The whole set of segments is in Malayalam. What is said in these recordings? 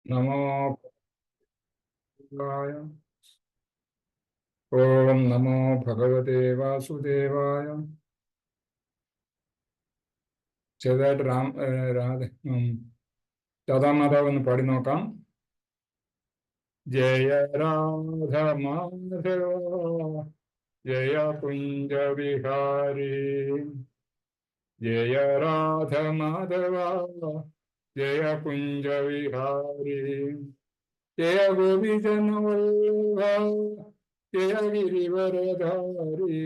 നമോ ഭഗവായ. ഓം നമോ ഭഗവതേ വാസുദേവായ. ചെറുതായിട്ട് രാധാമാതാവ് ഒന്ന് പാടി നോക്കാം. ജയ രാധ മാധവ ജയ കുഞ്ച വിഹാരി. ജയ രാധ മാധവ ജയ കുഞ്ച വിഹാരി. ജയ ഗോപിജന വല്ലഭ ജയ ഗിരിവരധാരി.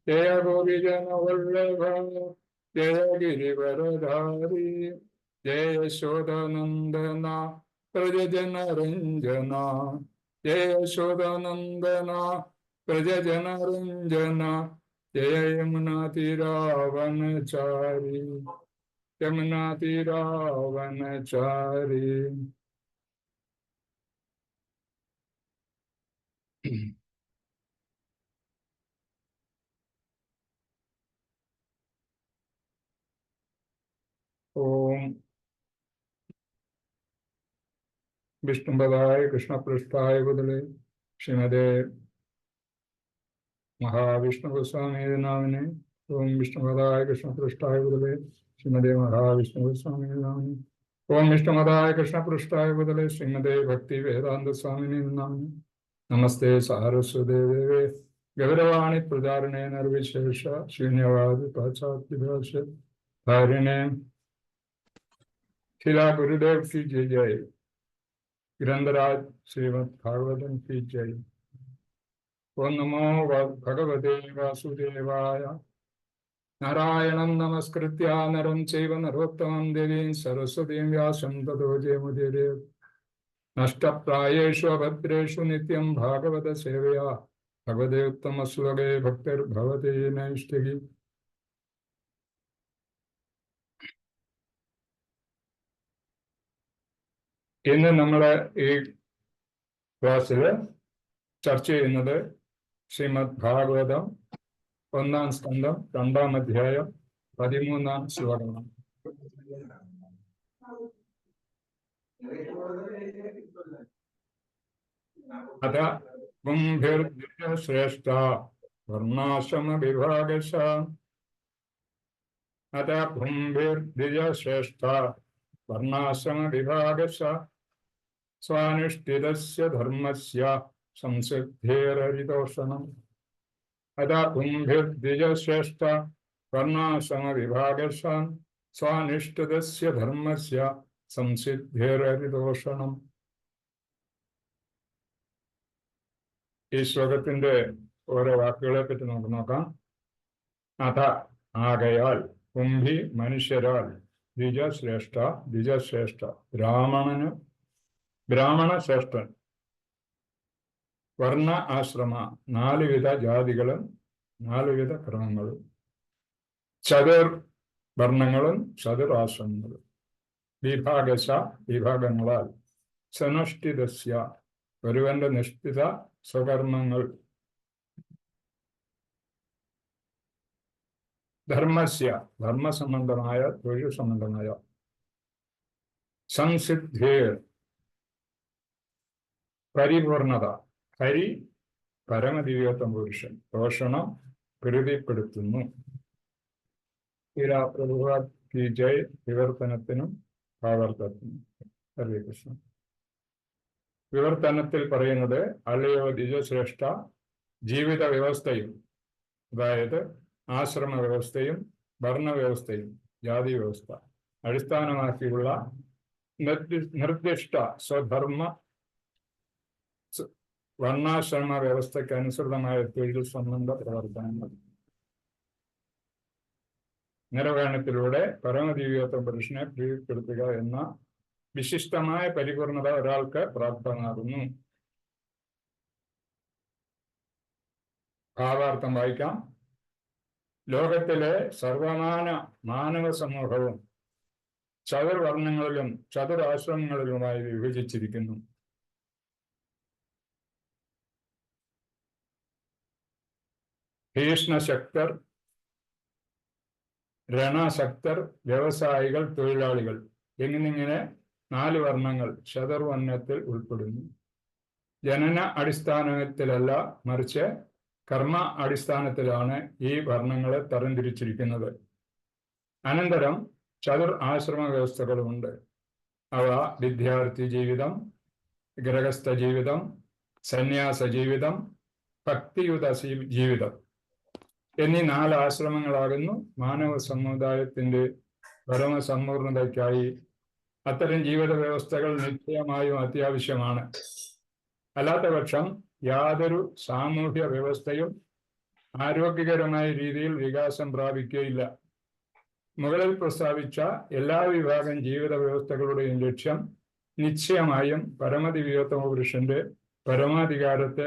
ജയ ഗോപിജന വല്ലഭ ജയ ഗിരിവരധാരി. ജയ യശോദനന്ദന പ്രജജന രഞ്ജന. ജയ യശോദനന്ദന പ്രജജന രഞ്ജന. ജയ യമുനാ തീരാവനചാരി. യമുനാ തീരാവനചാരി. ഓം വിഷ്ണുപദായ കൃഷ്ണപൃഷ്ഠായ ബദലേ ശ്രീമതേ മഹാവിഷ്ണുസ്വാമി നാമിനെ. ഓം വിഷ്ണുപദായ കൃഷ്ണപൃഷ്ഠായ ബദലേ ശ്രീമതേ മഹാവിഷ്ണുസ്വാമി നാമിനെ. ഓം വിഷ്ണുപദായ കൃഷ്ണപൃഷ്ഠായ ബദലേ ശ്രീമതേ ഭക്തി വേദാന്ത സ്വാമിനി നാമിനെ. നമസ്തേ സാരസ്വതേ ഗൗരവാണി പ്രചാരണേ നിർവിശേഷ ശൂന്യവാദി പാശ്ചാത്യഭാഷ ധാരിണേ. शिला गुरुदेव की जय जय. ग्रंथराज श्रीमद् भागवतम की जय. ओम नमो भगवते वासुदेवाय. नारायणं नमस्कृत्य नरं चैव नरोत्तमं देवीं सरस्वतीं व्यासं ततो जयमुदीरये. नष्टप्रायेषु अभद्रेषु नित्यं भागवत सेवया भगवते उत्तमश्लोके भक्तिर्भवति नैष्ठिकी. ഇന്ന് നമ്മൾ ഈ ക്ലാസ്സിൽ ചർച്ച ചെയ്യുന്നത് ശ്രീമദ് ഭാഗവതം 1-ാം സ്കന്ധം 2-ാം അധ്യായം 13-ാം ശ്ലോകമാണ്. അഥ പുംഭിർദ്വിജശ്രേഷ്ഠ വർണ്ണാശ്രമ വിഭാഗശ. അഥ പുംഭിർദ്വിജശ്രേഷ്ഠ വർണ്ണാശ്രമ വിഭാഗശ സ്വാനുഷ്ഠിതസ്യ ധർമ്മസ്യ സംസിദ്ധേരരിതോഷണം. അഥ പുംഭിർദ്വിജശ്രേഷ്ഠ വർണ്ണാശ്രമ വിഭാഗശ സ്വാനുഷ്ഠിതസ്യ ധർമ്മസ്യ സംസിദ്ധേരരിതോഷണം. ഈ ശ്ലോകത്തിന്റെ ഓരോ വാക്കുകളെ പറ്റി നമുക്ക് നോക്കാം. അഥ ആകയാൽ, കുംഭി മനുഷ്യരാൽ, ദ്വിജശ്രേഷ്ഠ ദ്വിജശ്രേഷ്ഠ ബ്രാഹ്മണ ശ്രേഷ്ഠൻ, വർണ്ണ ആശ്രമ 4 വിധ ജാതികളും 4 വിധ ക്രമങ്ങളും, ചതുർ വർണ്ണങ്ങളും ചതുർ ആശ്രമങ്ങളും, വിഭാഗശ വിഭാഗങ്ങളാൽ, സനുഷ്ഠിതസ്യ ഒരുവന്റെ നിഷ്ഠിത സ്വകർമ്മങ്ങൾ, ധർമ്മസ്യ ധർമ്മസംബന്ധമായ തൊഴിൽ സംബന്ധമായ, സംസിദ്ധേർ പരിപൂർണത, ഹരി പരമദിവ്യോത്തമ പുരുഷൻ, പോഷണം പ്രീതിപ്പെടുത്തുന്നു. ഈ ജയ് വിവർത്തനത്തിനും ഭാവാർത്ഥത്തിനും. ഹരേ കൃഷ്ണ. വിവർത്തനത്തിൽ പറയുന്നത് അല്ലയോ ദ്വിജശ്രേഷ്ഠ, ജീവിത വ്യവസ്ഥയും, അതായത് ആശ്രമ വ്യവസ്ഥയും വർണ്ണവ്യവസ്ഥയും ജാതി വ്യവസ്ഥ അടിസ്ഥാനമാക്കിയുള്ള നിർദ്ദിഷ്ട സ്വധർമ്മ വർണ്ണാശ്രമ വ്യവസ്ഥയ്ക്ക് അനുസൃതമായ തൊഴിൽ സംബന്ധ പ്രവർത്തനങ്ങൾ നിർവഹണത്തിലൂടെ പരമദിവ്യോത്തമ പുരുഷനെ പ്രീതിപ്പെടുത്തുക എന്ന വിശിഷ്ടമായ പരിപൂർണത ഒരാൾക്ക് പ്രാപ്തമാകുന്നു. ഭാവാർത്ഥം വായിക്കാം. ലോകത്തിലെ സർവമാന മാനവ സമൂഹവും ചതുർവർണ്ണങ്ങളിലും ചതുരാശ്രമങ്ങളിലുമായി വിഭജിച്ചിരിക്കുന്നു. ഭീഷ്ണശക്തർ, രണശക്തർ, വ്യവസായികൾ, തൊഴിലാളികൾ എന്നിങ്ങനെ 4 വർണ്ണങ്ങൾ ചതുർവർണ്ണത്തിൽ ഉൾപ്പെടുന്നു. ജനന അടിസ്ഥാനത്തിലല്ല, മറിച്ച് കർമ്മ അടിസ്ഥാനത്തിലാണ് ഈ വർണ്ണങ്ങളെ തരംതിരിച്ചിരിക്കുന്നത്. അനന്തരം ചതുർ ആശ്രമ വ്യവസ്ഥകളുമുണ്ട്. അവ വിദ്യാർത്ഥി ജീവിതം, ഗൃഹസ്ഥ ജീവിതം, സന്യാസ ജീവിതം, ഭക്തിയുത ജീവിതം എന്നീ 4 ആശ്രമങ്ങളാകുന്നു. മാനവ സമുദായത്തിന്റെ പരമസമ്പൂർണതയ്ക്കായി അത്തരം ജീവിത വ്യവസ്ഥകൾ നിശ്ചയമായും അത്യാവശ്യമാണ്. അല്ലാത്തപക്ഷം യാതൊരു സാമൂഹ്യ വ്യവസ്ഥയും ആരോഗ്യകരമായ രീതിയിൽ വികാസം പ്രാപിക്കുകയില്ല. മുകളിൽ പ്രസ്താവിച്ച എല്ലാ വിഭാഗം ജീവിത വ്യവസ്ഥകളുടെയും ലക്ഷ്യം നിശ്ചയമായും പരമദിവ്യോത്തമ പുരുഷന്റെ പരമാധികാരത്തെ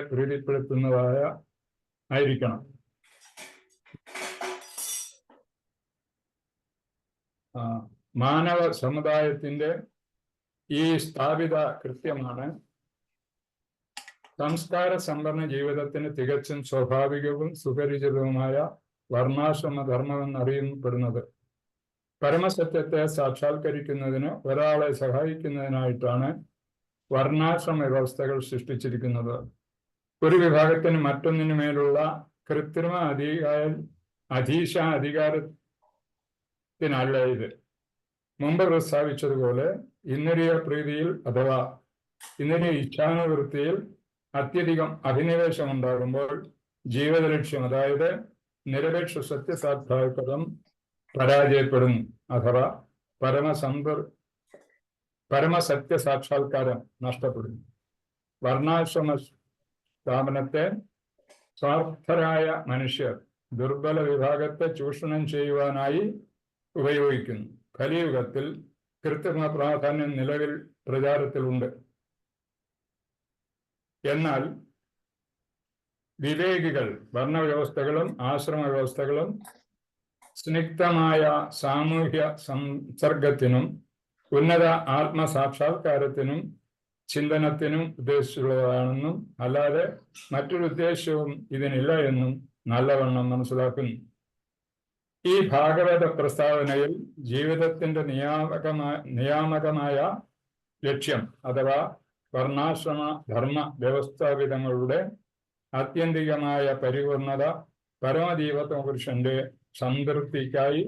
ആയിരിക്കണം. മാനവ സമുദായത്തിന്റെ ഈ സ്ഥാപിത കൃത്യമാണ് സംസ്കാര സമ്പന്ന ജീവിതത്തിന് തികച്ചും സ്വാഭാവികവും സുപരിചിതവുമായ വർണ്ണാശ്രമ ധർമ്മമെന്നറിയപ്പെടുന്നത്. പരമസത്യത്തെ സാക്ഷാത്കരിക്കുന്നതിന് ഒരാളെ സഹായിക്കുന്നതിനായിട്ടാണ് വർണ്ണാശ്രമ വ്യവസ്ഥകൾ സൃഷ്ടിച്ചിരിക്കുന്നത്. ഒരു വിഭാഗത്തിന് മറ്റൊന്നിനുമേലുള്ള കൃത്രിമ അധികാരത്തിനല്ല ഇത്. മുമ്പ് പ്രസ്താവിച്ചതുപോലെ ഇന്ദ്രിയ പ്രീതിയിൽ അഥവാ ഇന്ദ്രിയ ഇച്ഛാനുവൃത്തിയിൽ അത്യധികം അഭിനിവേശം ഉണ്ടാകുമ്പോൾ ജീവിത ലക്ഷ്യം, അതായത് നിരപേക്ഷ സത്യസാക്ഷാത്കാരം പരാജയപ്പെടുന്നു, അഥവാ പരമസത്യ സാക്ഷാത്കാരം നഷ്ടപ്പെടുന്നു. വർണ്ണാശ്രമ സ്ഥാപനത്തെ സ്വാർത്ഥരായ മനുഷ്യർ ദുർബല വിഭാഗത്തെ ചൂഷണം ചെയ്യുവാനായി ഉപയോഗിക്കുന്നു. കലിയുഗത്തിൽ കൃത്രിമ പ്രാധാന്യം നിലവിൽ പ്രചാരത്തിലുണ്ട്. എന്നാൽ വിവേകികൾ വർണ്ണവ്യവസ്ഥകളും ആശ്രമ വ്യവസ്ഥകളും സ്നിഗ്ധമായ സാമൂഹ്യ സംസർഗത്തിനും ഉന്നത ആത്മസാക്ഷാത്കാരത്തിനും ചിന്തനത്തിനും ഉദ്ദേശിച്ചുള്ളതാണെന്നും അല്ലാതെ മറ്റൊരു ഉദ്ദേശ്യവും ഇതിനില്ല എന്നും നല്ലവണ്ണം മനസ്സിലാക്കുന്നു. ഈ ഭാഗവത പ്രസ്താവനയിൽ ജീവിതത്തിന്റെ നിയാമകമായ ലക്ഷ്യം അഥവാ വർണ്ണാശ്രമ ധർമ്മ വ്യവസ്ഥാപിതങ്ങളുടെ ആത്യന്തികമായ പരിപൂർണത പരമദൈവത്വ പുരുഷന്റെ സംതൃപ്തിക്കായി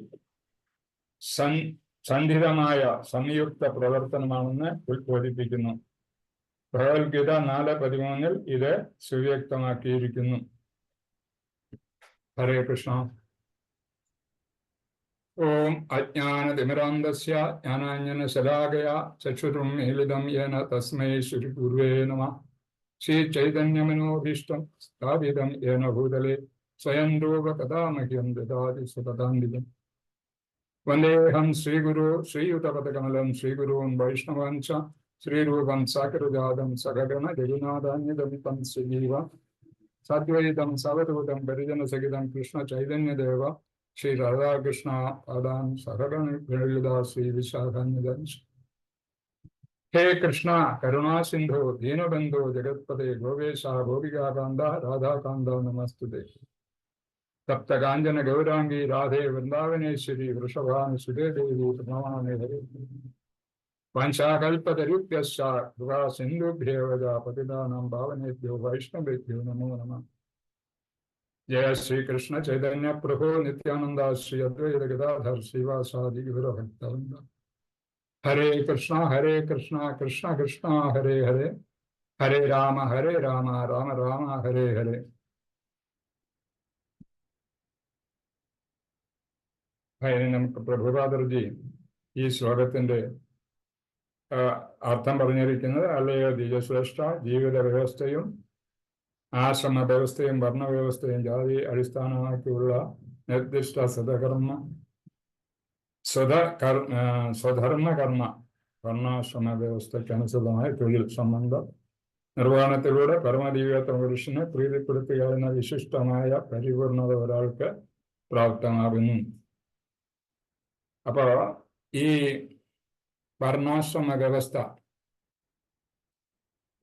സന്ധിതമായ സംയുക്ത പ്രവർത്തനമാണെന്ന് ഉദ്ബോധിപ്പിക്കുന്നു. ഭഗവത്ഗീത 4:13 ഇത് സുവ്യക്തമാക്കിയിരിക്കുന്നു. ഹരേ കൃഷ്ണ. ഓം അജ്ഞാനതിമിരാന്തസ്യ ജ്ഞാനാഞ്ജനശലാകയാ ചക്ഷുരുന്മീലിതം യേന തസ്മൈ ശ്രീഗുരുവേ നമഃ. ശ്രീചൈതന്യമനോഭീഷ്ടം സ്ഥാപിതം യേന ഭൂതലേ സ്വയം രൂപ കഥാ മഹ്യം ദദാതി സ്വപദാന്തികം. വന്ദേഹം ശ്രീഗുരു ശ്രീയുതപദകമലം ശ്രീഗുരുൻ വൈഷ്ണവാൻ ച ശ്രീരൂപം സാഗ്രജാതം സഗഗണ രഘുനാഥാന്യതമിതം ശ്രീജീവ സാദ്വൈതം സവധൂതം പരിജനസഹിതം കൃഷ്ണ ചൈതന്യദേവ ശ്രീ രാധാകൃഷ്ണ പാദാൻ സഹഗണ ശ്രീ വിശാഖാന്യതം. ഹേ കൃഷ്ണ കരുണാസിന്ധു ദീനബന്ധു ജഗത്പതേ ഗോപേശ ഗോപികാകാന്ത രാധാകാന്ത നമസ്തുതേ. സപ്തകാഞ്ചന ഗൗരാംഗി രാധേ വൃന്ദാവനേശ്വരി വൃഷഭാനുസുതേ ദേവി പ്രണമാമി ഹരേ. വാഞ്ചാകൽപതരുഭ്യശ്ച കൃപാ സിന്ധുഭ്യേവ പതിതാനാം പാവനേഭ്യോ വൈഷ്ണവേഭ്യോ നമോ നമഃ. ജയ ശ്രീകൃഷ്ണ ചൈതന്യ പ്രഭു നിത്യാനന്ദ ശ്രീ അദ്വൈത ഗദാധർ ശ്രീവാസാദി ഗുരുഭക്തവൃന്ദ. ഹരേ കൃഷ്ണ കൃഷ്ണ കൃഷ്ണ ഹരേ ഹരേ, ഹരേ രാമ രാമ രാമ ഹരേ ഹരേ. നമുക്ക് പ്രഭുപാദർജി ഈ ശ്ലോകത്തിന്റെ അർത്ഥം പറഞ്ഞിരിക്കുന്നത്, അല്ലയോ ദ്വിജശ്രേഷ്ഠ, ജീവിത വ്യവസ്ഥയും ആശ്രമ വ്യവസ്ഥയും വർണ്ണവ്യവസ്ഥയും ജാതി അടിസ്ഥാനമാക്കിയുള്ള നിർദ്ദിഷ്ട സ്വധർമ്മകർമ്മ വർണ്ണാശ്രമ വ്യവസ്ഥയ്ക്കനുസൃതമായ തൊഴിൽ സംബന്ധ നിർവഹണത്തിലൂടെ പരമദിവ്യോത്തമ പുരുഷനെ പ്രീതിപ്പെടുത്തുക എന്ന വിശിഷ്ടമായ പരിപൂർണത ഒരാൾക്ക് പ്രാപ്തമാകുന്നു. അപ്പോ ഈ വർണ്ണാശ്രമ വ്യവസ്ഥ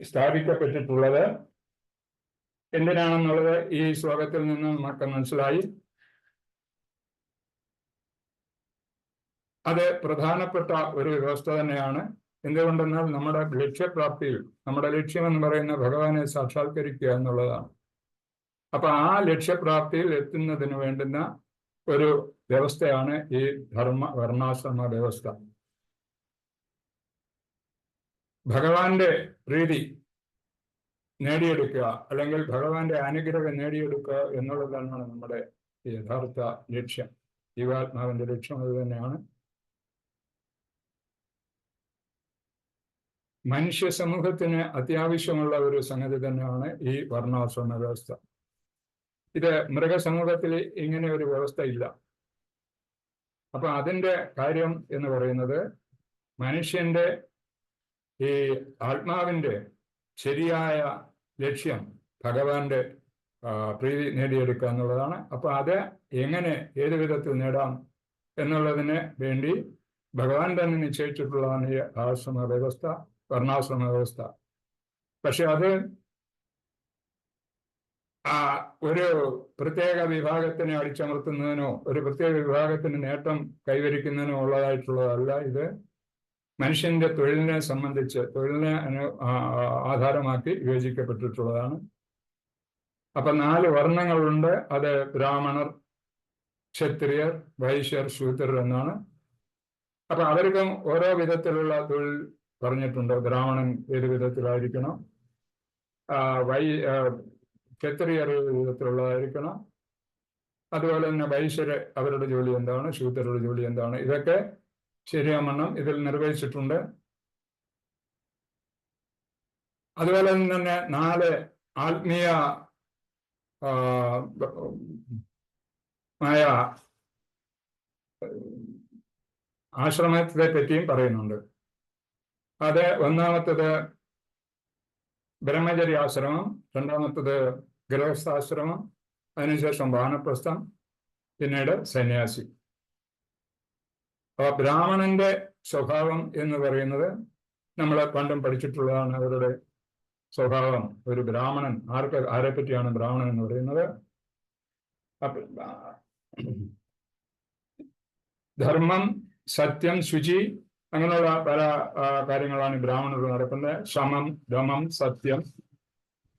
സ്ഥാപിക്കപ്പെട്ടിട്ടുള്ളത് എന്തിനാണെന്നുള്ളത് ഈ ശ്ലോകത്തിൽ നിന്ന് നമുക്ക് മനസ്സിലായി. അത് പ്രധാനപ്പെട്ട ഒരു വ്യവസ്ഥ തന്നെയാണ്. എന്തുകൊണ്ടെന്നാൽ നമ്മുടെ ലക്ഷ്യപ്രാപ്തിയിൽ നമ്മുടെ ലക്ഷ്യം എന്ന് പറയുന്ന ഭഗവാനെ സാക്ഷാത്കരിക്കുക എന്നുള്ളതാണ്. അപ്പൊ ആ ലക്ഷ്യപ്രാപ്തിയിൽ എത്തുന്നതിന് വേണ്ടുന്ന ഒരു വ്യവസ്ഥയാണ് ഈ വർണ്ണാശ്രമ വ്യവസ്ഥ. ഭഗവാന്റെ പ്രീതി നേടിയെടുക്കുക അല്ലെങ്കിൽ ഭഗവാന്റെ അനുഗ്രഹം നേടിയെടുക്കുക എന്നുള്ളതാണ് നമ്മുടെ യഥാർത്ഥ ലക്ഷ്യം. ജീവാത്മാവിന്റെ ലക്ഷ്യം അത് തന്നെയാണ്. മനുഷ്യ സമൂഹത്തിന് അത്യാവശ്യമുള്ള ഒരു സംഗതി തന്നെയാണ് ഈ വർണ്ണാശ്രമ വ്യവസ്ഥ. ഇത് മൃഗസമൂഹത്തിൽ ഇങ്ങനെ ഒരു വ്യവസ്ഥ ഇല്ല. അപ്പൊ അതിൻ്റെ കാര്യം എന്ന് പറയുന്നത് മനുഷ്യന്റെ ഈ ആത്മാവിന്റെ ശരിയായ ലക്ഷ്യം ഭഗവാന്റെ പ്രീതി നേടിയെടുക്കുക എന്നുള്ളതാണ്. അപ്പൊ അത് എങ്ങനെ ഏത് വിധത്തിൽ നേടാം എന്നുള്ളതിന് വേണ്ടി ഭഗവാൻ തന്നെ നിശ്ചയിച്ചിട്ടുള്ളതാണ് ഈ ആശ്രമ വ്യവസ്ഥ, വർണ്ണാശ്രമ വ്യവസ്ഥ. പക്ഷെ അത് ഒരു പ്രത്യേക വിഭാഗത്തിനെ അടിച്ചമർത്തുന്നതിനോ ഒരു പ്രത്യേക വിഭാഗത്തിന് നേട്ടം കൈവരിക്കുന്നതിനോ ഉള്ളതായിട്ടുള്ളതല്ല. ഇത് മനുഷ്യന്റെ തൊഴിലിനെ സംബന്ധിച്ച് തൊഴിലിനെ ആധാരമാക്കി വിഭജിക്കപ്പെട്ടിട്ടുള്ളതാണ്. അപ്പൊ 4 വർണ്ണങ്ങളുണ്ട്. അത് ബ്രാഹ്മണർ, ക്ഷത്രിയർ, വൈശ്യർ, ശൂദ്രർ എന്നാണ്. അപ്പൊ അവർക്കും ഓരോ വിധത്തിലുള്ള തൊഴിൽ പറഞ്ഞിട്ടുണ്ട്. ബ്രാഹ്മണൻ ഏത് വിധത്തിലായിരിക്കണം, ക്ഷത്രിയർ ഏത് വിധത്തിലുള്ളതായിരിക്കണം, അതുപോലെ തന്നെ വൈശ്യര് അവരുടെ ജോലി എന്താണ്, ശൂദ്രരുടെ ജോലി എന്താണ്, ഇതൊക്കെ ശരിയാമണ്ണം ഇതിൽ നിർവഹിച്ചിട്ടുണ്ട്. അതുപോലെ തന്നെ 4 ആത്മീയ ആശ്രമത്തെ പറ്റിയും പറയുന്നുണ്ട്. അത് ഒന്നാമത്തത് ബ്രഹ്മചര്യാശ്രമം, രണ്ടാമത്തത് ഗൃഹസ്ഥാശ്രമം, അതിനുശേഷം വാനപ്രസ്ഥം, പിന്നീട് സന്യാസി. അപ്പൊ ബ്രാഹ്മണന്റെ സ്വഭാവം എന്ന് പറയുന്നത് നമ്മൾ പണ്ടും പഠിച്ചിട്ടുള്ളതാണ്. അവരുടെ സ്വഭാവം, ഒരു ബ്രാഹ്മണൻ ആരെ പറ്റിയാണ് ബ്രാഹ്മണൻ എന്ന് പറയുന്നത്? ധർമ്മം, സത്യം, ശുചി, അങ്ങനെയുള്ള പല കാര്യങ്ങളാണ് ബ്രാഹ്മണർ നടക്കുന്നത്. ശമം, ദമം, സത്യം,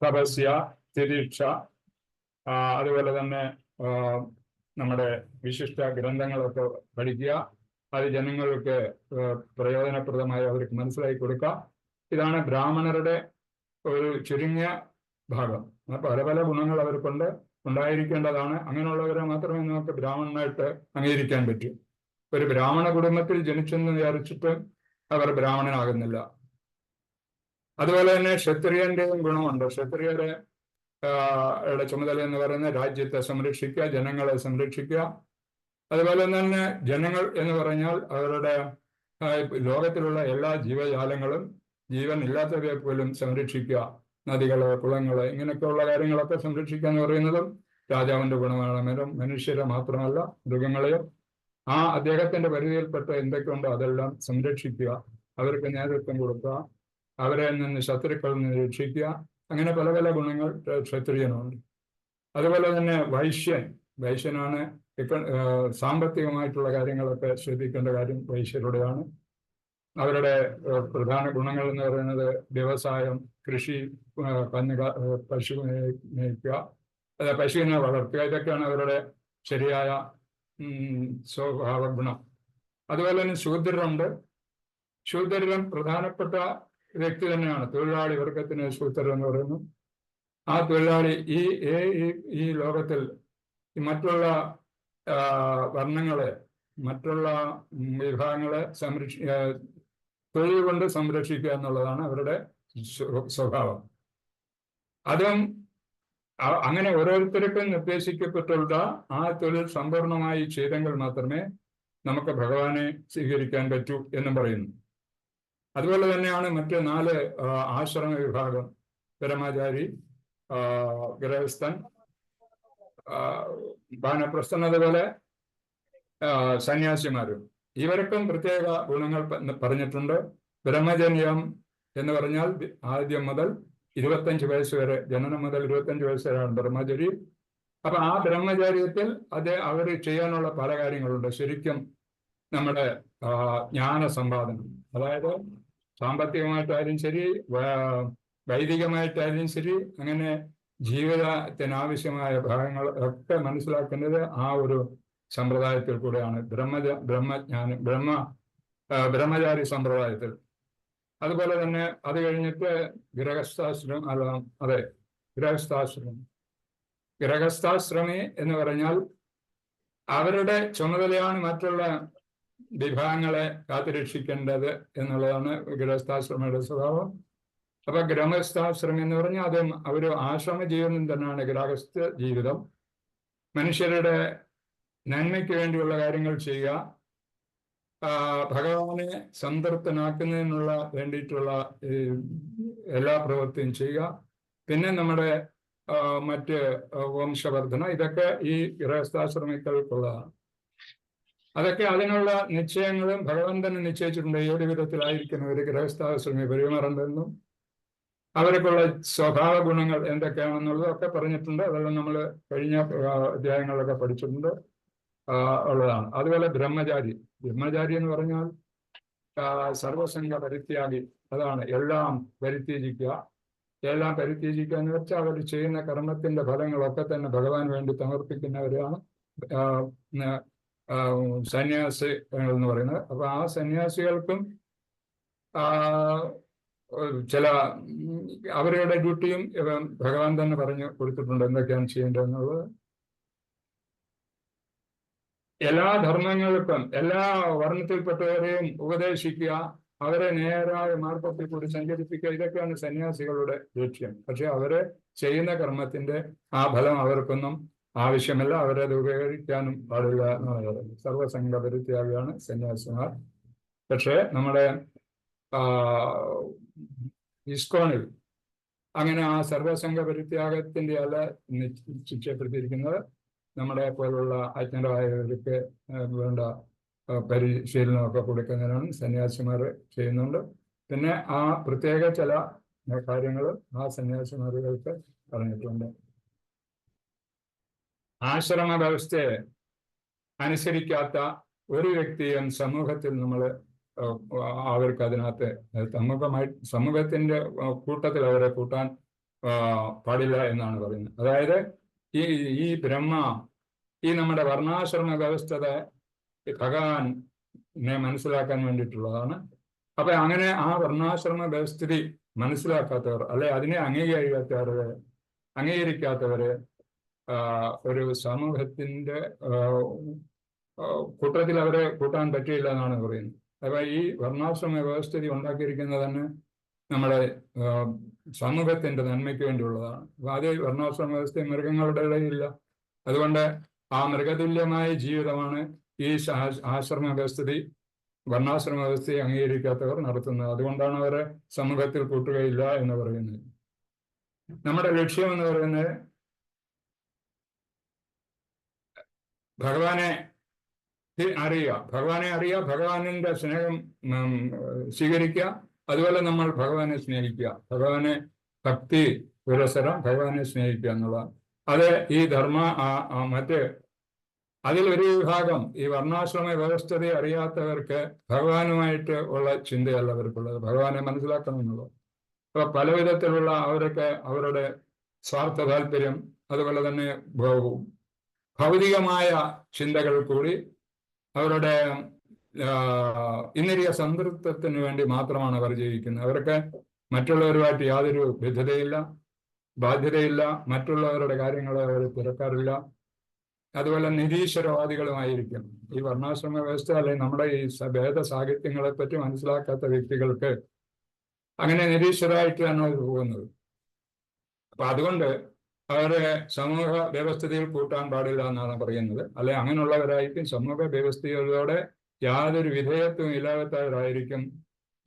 തപസ്യ, തിരീക്ഷ, അതുപോലെ തന്നെ നമ്മുടെ വിശിഷ്ട ഗ്രന്ഥങ്ങളൊക്കെ പഠിക്കുക, അത് ജനങ്ങൾക്ക് പ്രയോജനപ്രദമായി അവർക്ക് മനസ്സിലാക്കി കൊടുക്കുക. ഇതാണ് ബ്രാഹ്മണരുടെ ഒരു ചുരുങ്ങിയ ഭാഗം. പല പല ഗുണങ്ങൾ അവർക്കൊണ്ട് ഉണ്ടായിരിക്കേണ്ടതാണ്. അങ്ങനെയുള്ളവരെ മാത്രമേ നമുക്ക് ബ്രാഹ്മണനായിട്ട് അംഗീകരിക്കാൻ പറ്റൂ. ഒരു ബ്രാഹ്മണ കുടുംബത്തിൽ ജനിച്ചെന്ന് വിചാരിച്ചിട്ട് അവർ ബ്രാഹ്മണനാകുന്നില്ല. അതുപോലെ തന്നെ ക്ഷത്രിയന്റെയും ഗുണമുണ്ട്. ക്ഷത്രിയരെ ചുമതല എന്ന് പറയുന്നത് രാജ്യത്തെ സംരക്ഷിക്കുക, ജനങ്ങളെ സംരക്ഷിക്കുക. അതുപോലെ തന്നെ ജനങ്ങൾ എന്ന് പറഞ്ഞാൽ അവരുടെ ലോകത്തിലുള്ള എല്ലാ ജീവജാലങ്ങളും, ജീവൻ ഇല്ലാത്തവയെ പോലും സംരക്ഷിക്കുക. നദികള്, കുളങ്ങള്, ഇങ്ങനെയൊക്കെയുള്ള കാര്യങ്ങളൊക്കെ സംരക്ഷിക്കുക എന്ന് പറയുന്നതും രാജാവിന്റെ ഗുണമാണ്. മനുഷ്യരെ മാത്രമല്ല മൃഗങ്ങളെയും അദ്ദേഹത്തിന്റെ പരിധിയിൽപ്പെട്ട എന്തൊക്കെയുണ്ടോ അതെല്ലാം സംരക്ഷിക്കുക, അവർക്ക് നേതൃത്വം കൊടുക്കുക, അവരെ നിന്ന് ശത്രുക്കളിൽ നിന്ന് രക്ഷിക്കുക. അങ്ങനെ പല പല ഗുണങ്ങൾ ക്ഷത്രിയനുണ്ട്. അതുപോലെ തന്നെ വൈശ്യനാണ് സാമ്പത്തികമായിട്ടുള്ള കാര്യങ്ങളൊക്കെ ശ്രദ്ധിക്കേണ്ട കാര്യം വൈശ്യരുടെയാണ്. അവരുടെ പ്രധാന ഗുണങ്ങൾ എന്ന് പറയുന്നത് വ്യവസായം, കൃഷി, പശു മേയ്ക്കുക, പശുവിനെ വളർത്തുക, ഇതൊക്കെയാണ് അവരുടെ ശരിയായ സ്വഭാവ ഗുണം. അതുപോലെ തന്നെ ശൂദ്രരുണ്ട്. ശൂദ്രരും പ്രധാനപ്പെട്ട വ്യക്തി തന്നെയാണ്. തൊഴിലാളി വർഗത്തിന് ശൂദ്രർ എന്ന് പറയുന്നു. ആ തൊഴിലാളി ഈ ലോകത്തിൽ മറ്റുള്ള വർണ്ണങ്ങളെ, മറ്റുള്ള വിഭാഗങ്ങളെ തൊഴിൽ കൊണ്ട് സംരക്ഷിക്കുക എന്നുള്ളതാണ് അവരുടെ സ്വഭാവം. അതും അങ്ങനെ ഓരോരുത്തർക്കും നിർദ്ദേശിക്കപ്പെട്ടുള്ള ആ തൊഴിൽ സമ്പൂർണമായി ചെയ്തെങ്കിൽ മാത്രമേ നമുക്ക് ഭഗവാനെ സ്വീകരിക്കാൻ പറ്റൂ എന്നും പറയുന്നു. അതുപോലെ തന്നെയാണ് മറ്റ് 4 ആശ്രമ വിഭാഗം: ബ്രഹ്മചാരി, ഗൃഹസ്ഥൻ, വാനപ്രസ്ഥൻ, അതുപോലെ സന്യാസിമാരും. ഇവർക്കും പ്രത്യേക ഗുണങ്ങൾ പറഞ്ഞിട്ടുണ്ട്. ബ്രഹ്മചര്യം എന്ന് പറഞ്ഞാൽ ആദ്യം മുതൽ 25 വയസ്സ് വരെ, ജനനം മുതൽ 25 വയസ്സ് വരെയാണ് ബ്രഹ്മചരി. അപ്പൊ ആ ബ്രഹ്മചര്യത്തിൽ അവർ ചെയ്യാനുള്ള പല കാര്യങ്ങളുണ്ട്. ശരിക്കും നമ്മുടെ ജ്ഞാന സമ്പാദനം, അതായത് സാമ്പത്തികമായിട്ടായാലും ശരി, വൈദികമായിട്ടായാലും ശരി, അങ്ങനെ ജീവിതത്തിന് ആവശ്യമായ ഭാഗങ്ങൾ ഒക്കെ മനസ്സിലാക്കുന്നത് ആ ഒരു സമ്പ്രദായത്തിൽ കൂടെയാണ്, ബ്രഹ്മചാരി സമ്പ്രദായത്തിൽ. അതുപോലെ തന്നെ അത് കഴിഞ്ഞിട്ട് ഗൃഹസ്ഥാശ്രമം, അതെ, ഗൃഹസ്ഥാശ്രമി എന്ന് പറഞ്ഞാൽ അവരുടെ ചുമതലയാണ് മറ്റുള്ള വിഭാഗങ്ങളെ കാത്തുരക്ഷിക്കേണ്ടത് എന്നുള്ളതാണ് ഗൃഹസ്ഥാശ്രമയുടെ സ്വഭാവം. അപ്പൊ ഗൃഹസ്ഥാശ്രമം എന്ന് പറഞ്ഞാൽ അതും ഒരു ആശ്രമ ജീവിതം തന്നെയാണ്. ഗൃഹസ്ഥ ജീവിതം മനുഷ്യരുടെ നന്മയ്ക്ക് വേണ്ടിയുള്ള കാര്യങ്ങൾ ചെയ്യുക, ഭഗവാനെ സംതൃപ്തനാക്കുന്നതിനുള്ള വേണ്ടിയിട്ടുള്ള എല്ലാ പ്രവൃത്തിയും ചെയ്യുക, പിന്നെ നമ്മുടെ മറ്റ് വംശവർദ്ധന, ഇതൊക്കെ ഈ ഗൃഹസ്ഥാശ്രമികൾക്കുള്ളതാണ്. അതൊക്കെ അതിനുള്ള നിശ്ചയങ്ങളും ഭഗവാൻ തന്നെ നിശ്ചയിച്ചിട്ടുണ്ട്. ഏത് വിധത്തിലായിരിക്കണം ഒരു ഗൃഹസ്ഥാശ്രമി പെരുമാറേണ്ടതെന്നും അവർക്കുള്ള സ്വഭാവ ഗുണങ്ങൾ എന്തൊക്കെയാണെന്നുള്ളതൊക്കെ പറഞ്ഞിട്ടുണ്ട്. അതെല്ലാം നമ്മൾ കഴിഞ്ഞ അധ്യായങ്ങളിലൊക്കെ പഠിച്ചിട്ടുണ്ട് ഉള്ളതാണ്. അതുപോലെ ബ്രഹ്മചാരി എന്ന് പറഞ്ഞാൽ സർവസംഘ പരിത്യാഗി. അതാണ് എല്ലാം പരിത്യജിക്കുക. എല്ലാം പരിത്യജിക്കുക എന്ന് വെച്ചാൽ അവർ ചെയ്യുന്ന കർമ്മത്തിന്റെ ഫലങ്ങളൊക്കെ തന്നെ ഭഗവാൻ വേണ്ടി സമർപ്പിക്കുന്നവരാണ് സന്യാസികൾ എന്ന് പറയുന്നത്. അപ്പൊ ആ സന്യാസികൾക്കും ചില അവരുടെ ഡ്യൂട്ടിയും ഭഗവാൻ തന്നെ പറഞ്ഞു കൊടുത്തിട്ടുണ്ട് എന്തൊക്കെയാണ് ചെയ്യേണ്ടതെന്നുള്ളത്. എല്ലാ ധർമ്മങ്ങൾക്കും എല്ലാ വർണ്ണത്തിൽപ്പെട്ടവരെയും ഉപദേശിക്കുക, അവരെ നേരായ മാർഗത്തിൽ കൂടി സഞ്ചരിപ്പിക്കുക, ഇതൊക്കെയാണ് സന്യാസികളുടെ ലക്ഷ്യം. പക്ഷെ അവരെ ചെയ്യുന്ന കർമ്മത്തിന്റെ ആ ഫലം അവർക്കൊന്നും ആവശ്യമില്ല, അവരത് ഉപയോഗിക്കാനും പാടില്ല എന്ന് പറയുന്നത്. സർവസംഘ പരിത്യാഗിയാണ് സന്യാസിമാർ. പക്ഷെ നമ്മുടെ ഇസ്കോണിൽ അങ്ങനെ ആ സർവസംഘ പരിത്യാഗത്തിന്റെ അല്ല നിശ്ചയപ്പെടുത്തിയിരിക്കുന്നത്. നമ്മുടെ പോലുള്ള അജ്ഞരായവർക്ക് വേണ്ട പരിശീലനമൊക്കെ കൊടുക്കുന്നതിനാണ് സന്യാസിമാർ ചെയ്യുന്നുണ്ട്. പിന്നെ ആ പ്രത്യേക ചില കാര്യങ്ങൾ ആ സന്യാസിമാർക്ക് പറഞ്ഞിട്ടുണ്ട്. ആശ്രമ വ്യവസ്ഥയെ അനുസരിക്കാത്ത ഒരു വ്യക്തിയും സമൂഹത്തിൽ നമ്മൾ അവർക്ക് അതിനകത്ത് സമൂഹത്തിന്റെ കൂട്ടത്തിൽ അവരെ കൂട്ടാൻ പാടില്ല എന്നാണ് പറയുന്നത്. അതായത് ഈ ഈ നമ്മുടെ വർണ്ണാശ്രമ വ്യവസ്ഥയെ ഭഗവാനെ മനസ്സിലാക്കാൻ വേണ്ടിയിട്ടുള്ളതാണ്. അപ്പൊ അങ്ങനെ ആ വർണ്ണാശ്രമ വ്യവസ്ഥിതി മനസ്സിലാക്കാത്തവർ, അല്ലെ അതിനെ അംഗീകരിക്കാത്തവര് ഒരു സമൂഹത്തിന്റെ കൂട്ടത്തിൽ അവരെ കൂട്ടാൻ പറ്റില്ല എന്നാണ് പറയുന്നത്. അപ്പൊ ഈ വർണ്ണാശ്രമ വ്യവസ്ഥിതി ഉണ്ടാക്കിയിരിക്കുന്നത് തന്നെ നമ്മുടെ സമൂഹത്തിന്റെ നന്മയ്ക്ക് വേണ്ടിയുള്ളതാണ്. അപ്പൊ അത് വർണ്ണാശ്രമ വ്യവസ്ഥ മൃഗങ്ങളുടെ ഇടയിലില്ല. അതുകൊണ്ട് ആ മൃഗതുല്യമായ ജീവിതമാണ് ഈ ആശ്രമ വ്യവസ്ഥിതി, വർണ്ണാശ്രമ വ്യവസ്ഥയെ അംഗീകരിക്കാത്തവർ നടത്തുന്നത്. അതുകൊണ്ടാണ് അവരെ സമൂഹത്തിൽ കൂട്ടുകയില്ല എന്ന് പറയുന്നത്. നമ്മുടെ ലക്ഷ്യം എന്ന് പറയുന്നത് ഭഗവാനെ അറിയുക, ഭഗവാനിന്റെ സ്നേഹം സ്വീകരിക്കുക. അതുപോലെ നമ്മൾ ഭഗവാനെ സ്നേഹിക്കുക, ഭഗവാനെ ഭക്തി പുരസരം ഭഗവാനെ സ്നേഹിക്കുക എന്നുള്ളതാണ്. അത് ഈ മറ്റ് അതിലൊരു വിഭാഗം ഈ വർണ്ണാശ്രമ വ്യവസ്ഥയെ അറിയാത്തവർക്ക് ഭഗവാനുമായിട്ട് ഉള്ള ചിന്തയല്ല അവർക്കുള്ളത്, ഭഗവാനെ മനസ്സിലാക്കണം എന്നുള്ളത്. അപ്പൊ പല വിധത്തിലുള്ള അവരുടെ സ്വാർത്ഥ താല്പര്യം, അതുപോലെ തന്നെ ഭൗതികമായ ചിന്തകൾ കൂടി അവരുടെ ഇന്ദ്രിയ സംതൃപ്തത്തിന് വേണ്ടി മാത്രമാണ് അവർ ജീവിക്കുന്നത്. അവർക്ക് മറ്റുള്ളവരുമായിട്ട് യാതൊരു ബാധ്യതയില്ല, മറ്റുള്ളവരുടെ കാര്യങ്ങളെ അവർ തിരക്കാറില്ല. അതുപോലെ നിരീശ്വരവാദികളുമായിരിക്കും. ഈ വർണ്ണാശ്രമ വ്യവസ്ഥ അല്ലെങ്കിൽ നമ്മുടെ ഈ വേദ സാഹിത്യങ്ങളെ പറ്റി മനസ്സിലാക്കാത്ത വ്യക്തികൾക്ക് അങ്ങനെ നിരീശ്വരമായിട്ടാണ് അവർ പോകുന്നത്. അപ്പൊ അതുകൊണ്ട് അവരെ സമൂഹ വ്യവസ്ഥയിൽ കൂട്ടാൻ പാടില്ല എന്നാണ് പറയുന്നത്. അല്ലെ അങ്ങനെയുള്ളവരായിരിക്കും സമൂഹ വ്യവസ്ഥയോടെ യാതൊരു വിധേയത്വം ഇല്ലാത്തവരായിരിക്കും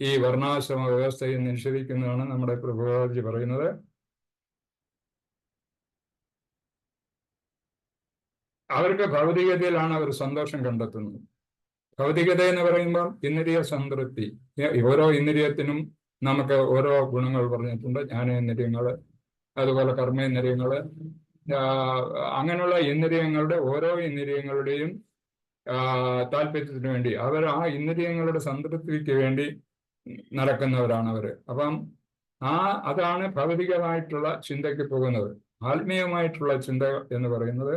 ഈ വർണ്ണാശ്രമ വ്യവസ്ഥയെ നിഷേധിക്കുന്നതാണ് നമ്മുടെ പ്രഭുജി പറയുന്നത്. അവർക്ക് ഭൗതികതയിലാണ് അവർ സന്തോഷം കണ്ടെത്തുന്നത്. ഭൗതികത എന്ന് പറയുമ്പോൾ ഇന്ദ്രിയ സംതൃപ്തി. ഓരോ ഇന്ദ്രിയത്തിനും നമുക്ക് ഓരോ ഗുണങ്ങൾ പറഞ്ഞിട്ടുണ്ട്. ജ്ഞാനേന്ദ്രിയങ്ങൾ, അതുപോലെ കർമ്മേന്ദ്രിയങ്ങള്, അങ്ങനെയുള്ള ഇന്ദ്രിയങ്ങളുടെ ഓരോ ഇന്ദ്രിയങ്ങളുടെയും താല്പര്യത്തിന് വേണ്ടി അവർ ആ ഇന്ദ്രിയങ്ങളുടെ സംതൃപ്തിക്ക് വേണ്ടി നടക്കുന്നവരാണ് അവര്. അപ്പം അതാണ് ഭൗതികമായിട്ടുള്ള ചിന്തയ്ക്ക് പോകുന്നത്. ആത്മീയമായിട്ടുള്ള ചിന്ത എന്ന് പറയുന്നത്,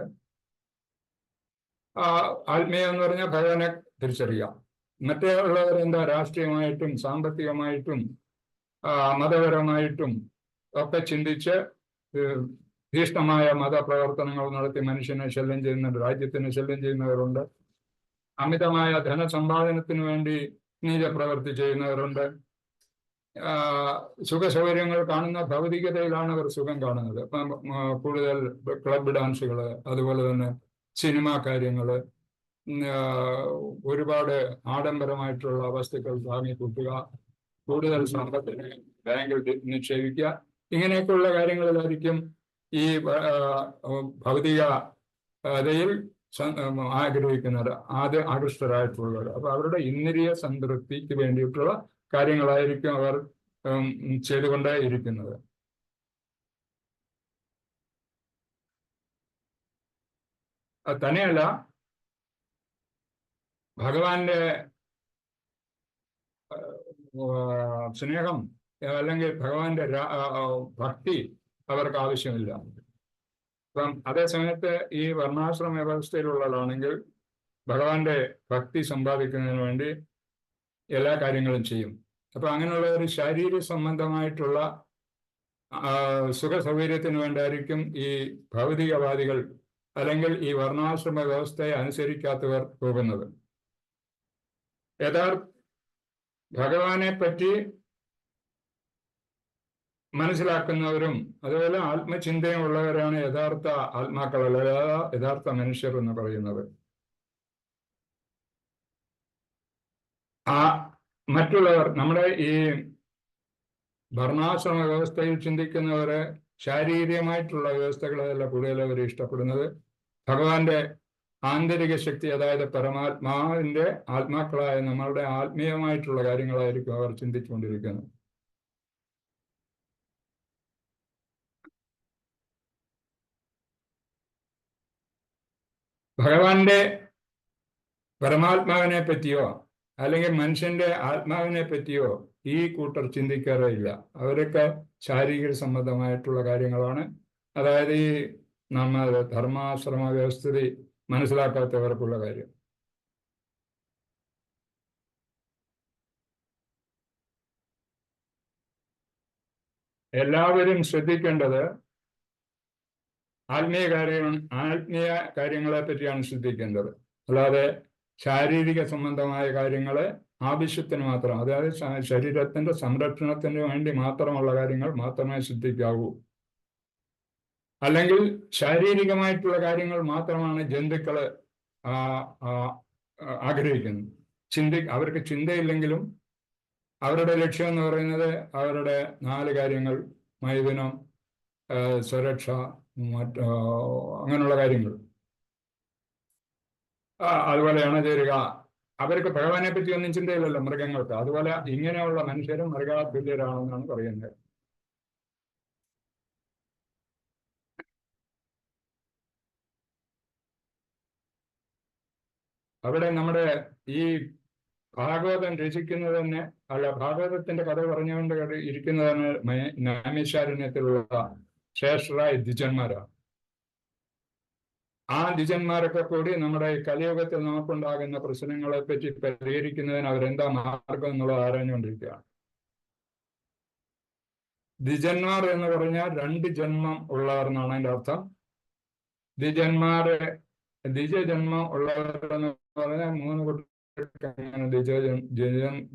ആത്മീയം എന്ന് പറഞ്ഞാൽ ഭഗവാനെ തിരിച്ചറിയാം. മറ്റേ ഉള്ളവരെന്താ രാഷ്ട്രീയമായിട്ടും സാമ്പത്തികമായിട്ടും മതപരമായിട്ടും ഒക്കെ ചിന്തിച്ച് ഭീഷണമായ മതപ്രവർത്തനങ്ങൾ നടത്തി മനുഷ്യനെ ശല്യം ചെയ്യുന്നുണ്ട്, രാജ്യത്തിനെ ശല്യം ചെയ്യുന്നവരുണ്ട്. അമിതമായ ധനസമ്പാദനത്തിന് വേണ്ടി നീചപ്രവൃത്തി ചെയ്യുന്നവരുണ്ട്. സുഖസൗകര്യങ്ങൾ കാണുന്ന ഭൗതികതയിലാണ് അവർ സുഖം കാണുന്നത്. ഇപ്പം കൂടുതൽ ക്ലബ് ഡാൻസുകൾ, അതുപോലെ തന്നെ സിനിമാ കാര്യങ്ങൾ, ഒരുപാട് ആഡംബരമായിട്ടുള്ള വസ്തുക്കൾ വാങ്ങിക്കൂട്ടുക, കൂടുതൽ സമ്പത്തിന് ബാങ്കിൽ നിക്ഷേപിക്കുക, ഇങ്ങനെയൊക്കെയുള്ള കാര്യങ്ങളിലായിരിക്കും ഈ ഭൗതികതയിൽ ആഗ്രഹിക്കുന്നവർ ആകൃഷ്ടരായിട്ടുള്ളവർ. അപ്പൊ അവരുടെ ഇന്ദ്രിയ സംതൃപ്തിക്ക് വേണ്ടിയിട്ടുള്ള കാര്യങ്ങളായിരിക്കും അവർ ചെയ്തുകൊണ്ടേ ഇരിക്കുന്നത്. തന്നെയല്ല, ഭഗവാന്റെ സ്നേഹം അല്ലെങ്കിൽ ഭഗവാന്റെ ഭക്തി അവർക്ക് ആവശ്യമില്ല. അപ്പം അതേസമയത്ത് ഈ വർണ്ണാശ്രമ വ്യവസ്ഥയിലുള്ളതാണെങ്കിൽ ഭഗവാന്റെ ഭക്തി സമ്പാദിക്കുന്നതിന് വേണ്ടി എല്ലാ കാര്യങ്ങളും ചെയ്യും. അപ്പൊ അങ്ങനെയുള്ള ഒരു ശാരീരിക സംബന്ധമായിട്ടുള്ള സുഖ സൗകര്യത്തിന് വേണ്ടായിരിക്കും ഈ ഭൗതികവാദികൾ അല്ലെങ്കിൽ ഈ വർണ്ണാശ്രമ വ്യവസ്ഥയെ അനുസരിക്കാത്തവർ പോകുന്നത്. യഥാർത്ഥ ഭഗവാനെ പറ്റി മനസ്സിലാക്കുന്നവരും അതുപോലെ ആത്മചിന്തയും ഉള്ളവരാണ് യഥാർത്ഥ ആത്മാക്കളല്ല, യഥാർത്ഥ മനുഷ്യർ എന്ന് പറയുന്നത്. മറ്റുള്ളവർ, നമ്മുടെ ഈ വർണ്ണാശ്രമ വ്യവസ്ഥയിൽ ചിന്തിക്കുന്നവരെ ശാരീരികമായിട്ടുള്ള വ്യവസ്ഥകളല്ല കൂടുതൽ അവർ ഇഷ്ടപ്പെടുന്നത്. ഭഗവാന്റെ ആന്തരിക ശക്തി, അതായത് പരമാത്മാവിന്റെ ആത്മാക്കളായ നമ്മളുടെ ആത്മീയമായിട്ടുള്ള കാര്യങ്ങളായിരിക്കും അവർ ചിന്തിച്ചുകൊണ്ടിരിക്കുന്നത്. ഭഗവാന്റെ പരമാത്മാവിനെ പറ്റിയോ അല്ലെങ്കിൽ മനുഷ്യന്റെ ആത്മാവിനെ പറ്റിയോ ഈ കൂട്ടർ ചിന്തിക്കാറില്ല. അവരൊക്കെ ശാരീരിക സംബന്ധമായിട്ടുള്ള കാര്യങ്ങളാണ്. അതായത് ഈ നമ്മൾ ധർമാശ്രമ വ്യവസ്ഥിതി മനസ്സിലാക്കാത്തവർക്കുള്ള കാര്യം. എല്ലാവരും ശ്രദ്ധിക്കേണ്ടത് ആത്മീയ കാര്യങ്ങളെ പറ്റിയാണ് ശ്രദ്ധിക്കേണ്ടത്. അല്ലാതെ ശാരീരിക സംബന്ധമായ കാര്യങ്ങളെ ആവശ്യത്തിന് മാത്രം, അതായത് ശരീരത്തിന്റെ സംരക്ഷണത്തിന് വേണ്ടി മാത്രമുള്ള കാര്യങ്ങൾ മാത്രമേ ശ്രദ്ധിക്കാവൂ. അല്ലെങ്കിൽ ശാരീരികമായിട്ടുള്ള കാര്യങ്ങൾ മാത്രമാണ് ജന്തുക്കള് ആഗ്രഹിക്കുന്നത്. അവർക്ക് ചിന്തയില്ലെങ്കിലും അവരുടെ ലക്ഷ്യം എന്ന് പറയുന്നത് അവരുടെ 4 കാര്യങ്ങൾ: മൈഥുനം, സുരക്ഷ, അങ്ങനെയുള്ള കാര്യങ്ങൾ. അതുപോലെ അണചേരുക. അവർക്ക് ഭഗവാനെ പറ്റി ഒന്നും ചിന്തയില്ലല്ലോ മൃഗങ്ങൾക്ക്. അതുപോലെ ഇങ്ങനെയുള്ള മനുഷ്യരും മൃഗതുല്യരാണെന്നാണ് പറയുന്നത്. അവിടെ നമ്മുടെ ഈ ഭാഗവതം രചിക്കുന്നത് തന്നെ, അല്ല, ഭാഗവതത്തിന്റെ കഥ പറഞ്ഞുകൊണ്ട് ഇരിക്കുന്നത് തന്നെ നൈമിഷാരണ്യത്തിലുള്ള ശ്രേഷ്ഠരായ ദ്വിജന്മാരാണ്. ആ ദ്വിജന്മാരൊക്കെ കൂടി നമ്മുടെ കലിയുഗത്തിൽ നമുക്കുണ്ടാകുന്ന പ്രശ്നങ്ങളെ പറ്റി പരിഹരിക്കുന്നതിന് അവരെന്താ മാർഗം എന്നുള്ളത് ആരാഞ്ഞുകൊണ്ടിരിക്കുകയാണ്. ദ്വിജന്മാർ എന്ന് പറഞ്ഞാൽ 2 ജന്മം ഉള്ളവർ എന്നാണ് അതിന്റെ അർത്ഥം. ദ്വിജജന്മം ഉള്ളവരെന്ന് പറഞ്ഞാൽ 3 കുട്ടികൾക്ക് അങ്ങനെ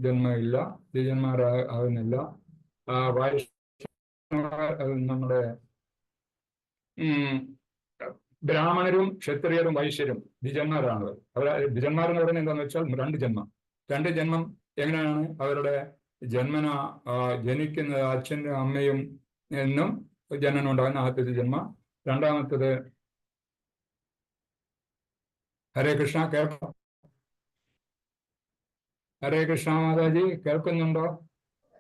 ജന്മം ഇല്ല, ദ്വിജന്മാരാകുന്നില്ല. നമ്മുടെ ബ്രാഹ്മണരും ക്ഷത്രിയരും വൈശ്യരും ദ്വിജന്മാരാണ്. അവർ ദ്വിജന്മാരെന്ന് പറയുന്നത് എന്താണെന്ന് വെച്ചാൽ 2 ജന്മം. 2 ജന്മം എങ്ങനെയാണ്? അവരുടെ ജന്മന ജനിക്കുന്നത് അച്ഛനും അമ്മയും എന്നും ജനനം ഉണ്ടാകുന്ന ആദ്യത്തെ ജന്മം. രണ്ടാമത്തത്, ഹരേ കൃഷ്ണ, കേൾക്കാം? ഹരേ കൃഷ്ണ മാതാജി, കേൾക്കുന്നുണ്ടോ?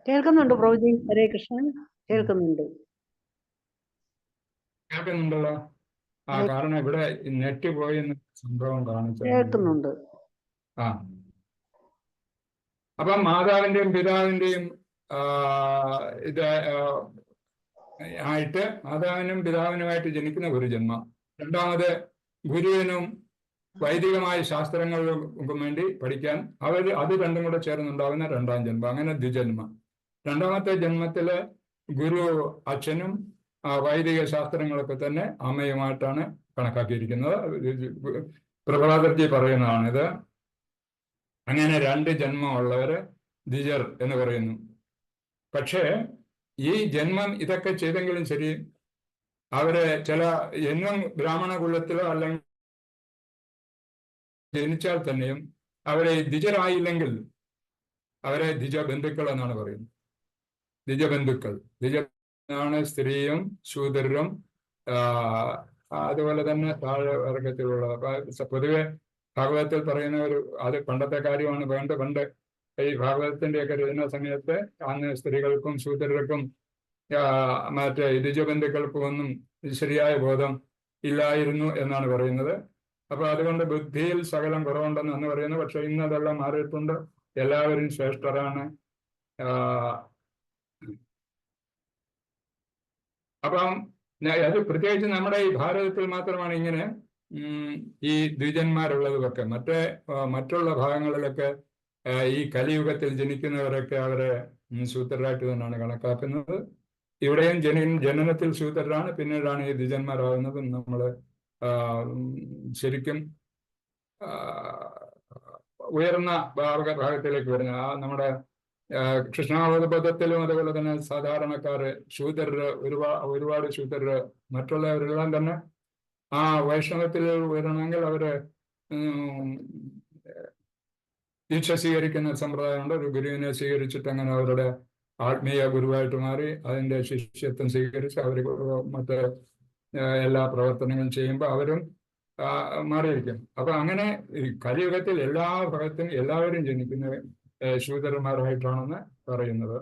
കേൾക്കുന്നുണ്ട് പ്രഭുജി. ഹരേ കൃഷ്ണ. കേൾക്കുന്നുണ്ടല്ലോ. കാരണം ഇവിടെ നെറ്റ് പോയി സംഭവം കാണിച്ചു. കേൾക്കുന്നുണ്ട്. അപ്പം മാതാവിന്റെയും പിതാവിന്റെയും ഇത് ആയിട്ട് മാതാവിനും പിതാവിനുമായിട്ട് ജനിക്കുന്ന ഒരു ജന്മം. രണ്ടാമത് ഗുരുവിനും വൈദികമായ ശാസ്ത്രങ്ങൾക്കും വേണ്ടി പഠിക്കാൻ അത് രണ്ടും കൂടെ ചേർന്നുണ്ടാകുന്ന രണ്ടാം ജന്മം. അങ്ങനെ ദ്വിജന്മം. രണ്ടാമത്തെ ജന്മത്തില് ഗുരു അച്ഛനും വൈദിക ശാസ്ത്രങ്ങളൊക്കെ തന്നെ അമ്മയുമായിട്ടാണ് കണക്കാക്കിയിരിക്കുന്നത്. പ്രഭാകർജി പറയുന്നതാണിത്. അങ്ങനെ രണ്ട് ജന്മമുള്ളവര് ദ്വിജർ എന്ന് പറയുന്നു. പക്ഷേ ഈ ജന്മം ഇതൊക്കെ ചെയ്തെങ്കിലും ശരി, അവര് എന്നും ബ്രാഹ്മണ കുലത്തിലോ അല്ലെങ്കിൽ ജനിച്ചാൽ തന്നെയും അവരെ ദ്വിജരായില്ലെങ്കിൽ അവരെ ദ്വിജബന്ധുക്കൾ എന്നാണ് പറയുന്നത്. ദ്വിജബന്ധുക്കൾ ദ്വിജാണ് സ്ത്രീയും ശൂദ്രരും അതുപോലെ തന്നെ താഴെ വർഗത്തിലുള്ള. പൊതുവെ ഭാഗവതത്തിൽ പറയുന്ന അത് പണ്ടത്തെ കാര്യമാണ്. പണ്ട് ഈ ഭാഗവതത്തിന്റെയൊക്കെ രചന സമയത്ത് അന്ന് സ്ത്രീകൾക്കും ശൂദ്രർക്കും മറ്റേ ദ്വിജബന്ധുക്കൾക്കും ഒന്നും ശരിയായ ബോധം ഇല്ലായിരുന്നു എന്നാണ് പറയുന്നത്. അപ്പൊ അതുകൊണ്ട് ബുദ്ധിയിൽ ശകലം കുറവുണ്ടെന്ന് അന്ന് പറയുന്നു. പക്ഷെ ഇന്ന് അതെല്ലാം മാറിയിട്ടുണ്ട്. എല്ലാവരും ശ്രേഷ്ഠരാണ്. അപ്പം അത് പ്രത്യേകിച്ച് നമ്മുടെ ഈ ഭാരതത്തിൽ മാത്രമാണ് ഇങ്ങനെ ഈ ദ്വിജന്മാരുള്ളതൊക്കെ. മറ്റുള്ള ഭാഗങ്ങളിലൊക്കെ ഈ കലിയുഗത്തിൽ ജനിക്കുന്നവരൊക്കെ അവരെ ശൂദ്രരായിട്ട് തന്നെയാണ് കണക്കാക്കുന്നത്. ഇവിടെയും ജനനത്തിൽ ശൂദ്രരാണ്, പിന്നീടാണ് ഈ ദ്വിജന്മാരാകുന്നതും. നമ്മൾ ശരിക്കും ഉയർന്ന ഭാഗത്തിലേക്ക് വരുന്ന നമ്മുടെ കൃഷ്ണാവതപഥത്തിലും അതുപോലെ തന്നെ സാധാരണക്കാര് ശൂദ്രര് ഒരുപാട് ശൂദ്രര് മറ്റുള്ളവരെല്ലാം തന്നെ ആ വൈഷ്ണവത്തിൽ വരണമെങ്കിൽ അവര് ദീക്ഷ സ്വീകരിക്കുന്ന സമ്പ്രദായമുണ്ട്. ഒരു ഗുരുവിനെ സ്വീകരിച്ചിട്ട് അങ്ങനെ അവരുടെ ആത്മീയ ഗുരുവായിട്ട് മാറി അതിന്റെ ശിഷ്യത്വം സ്വീകരിച്ച് അവർ മറ്റ് എല്ലാ പ്രവർത്തനങ്ങളും ചെയ്യുമ്പോൾ അവരും മാറിയിരിക്കും. അപ്പൊ അങ്ങനെ കലിയുഗത്തിൽ എല്ലാ ഭാഗത്തും എല്ലാവരും ജനിക്കുന്ന ശൂദ്രന്മാരായിട്ടാണെന്ന് പറയുന്നത്.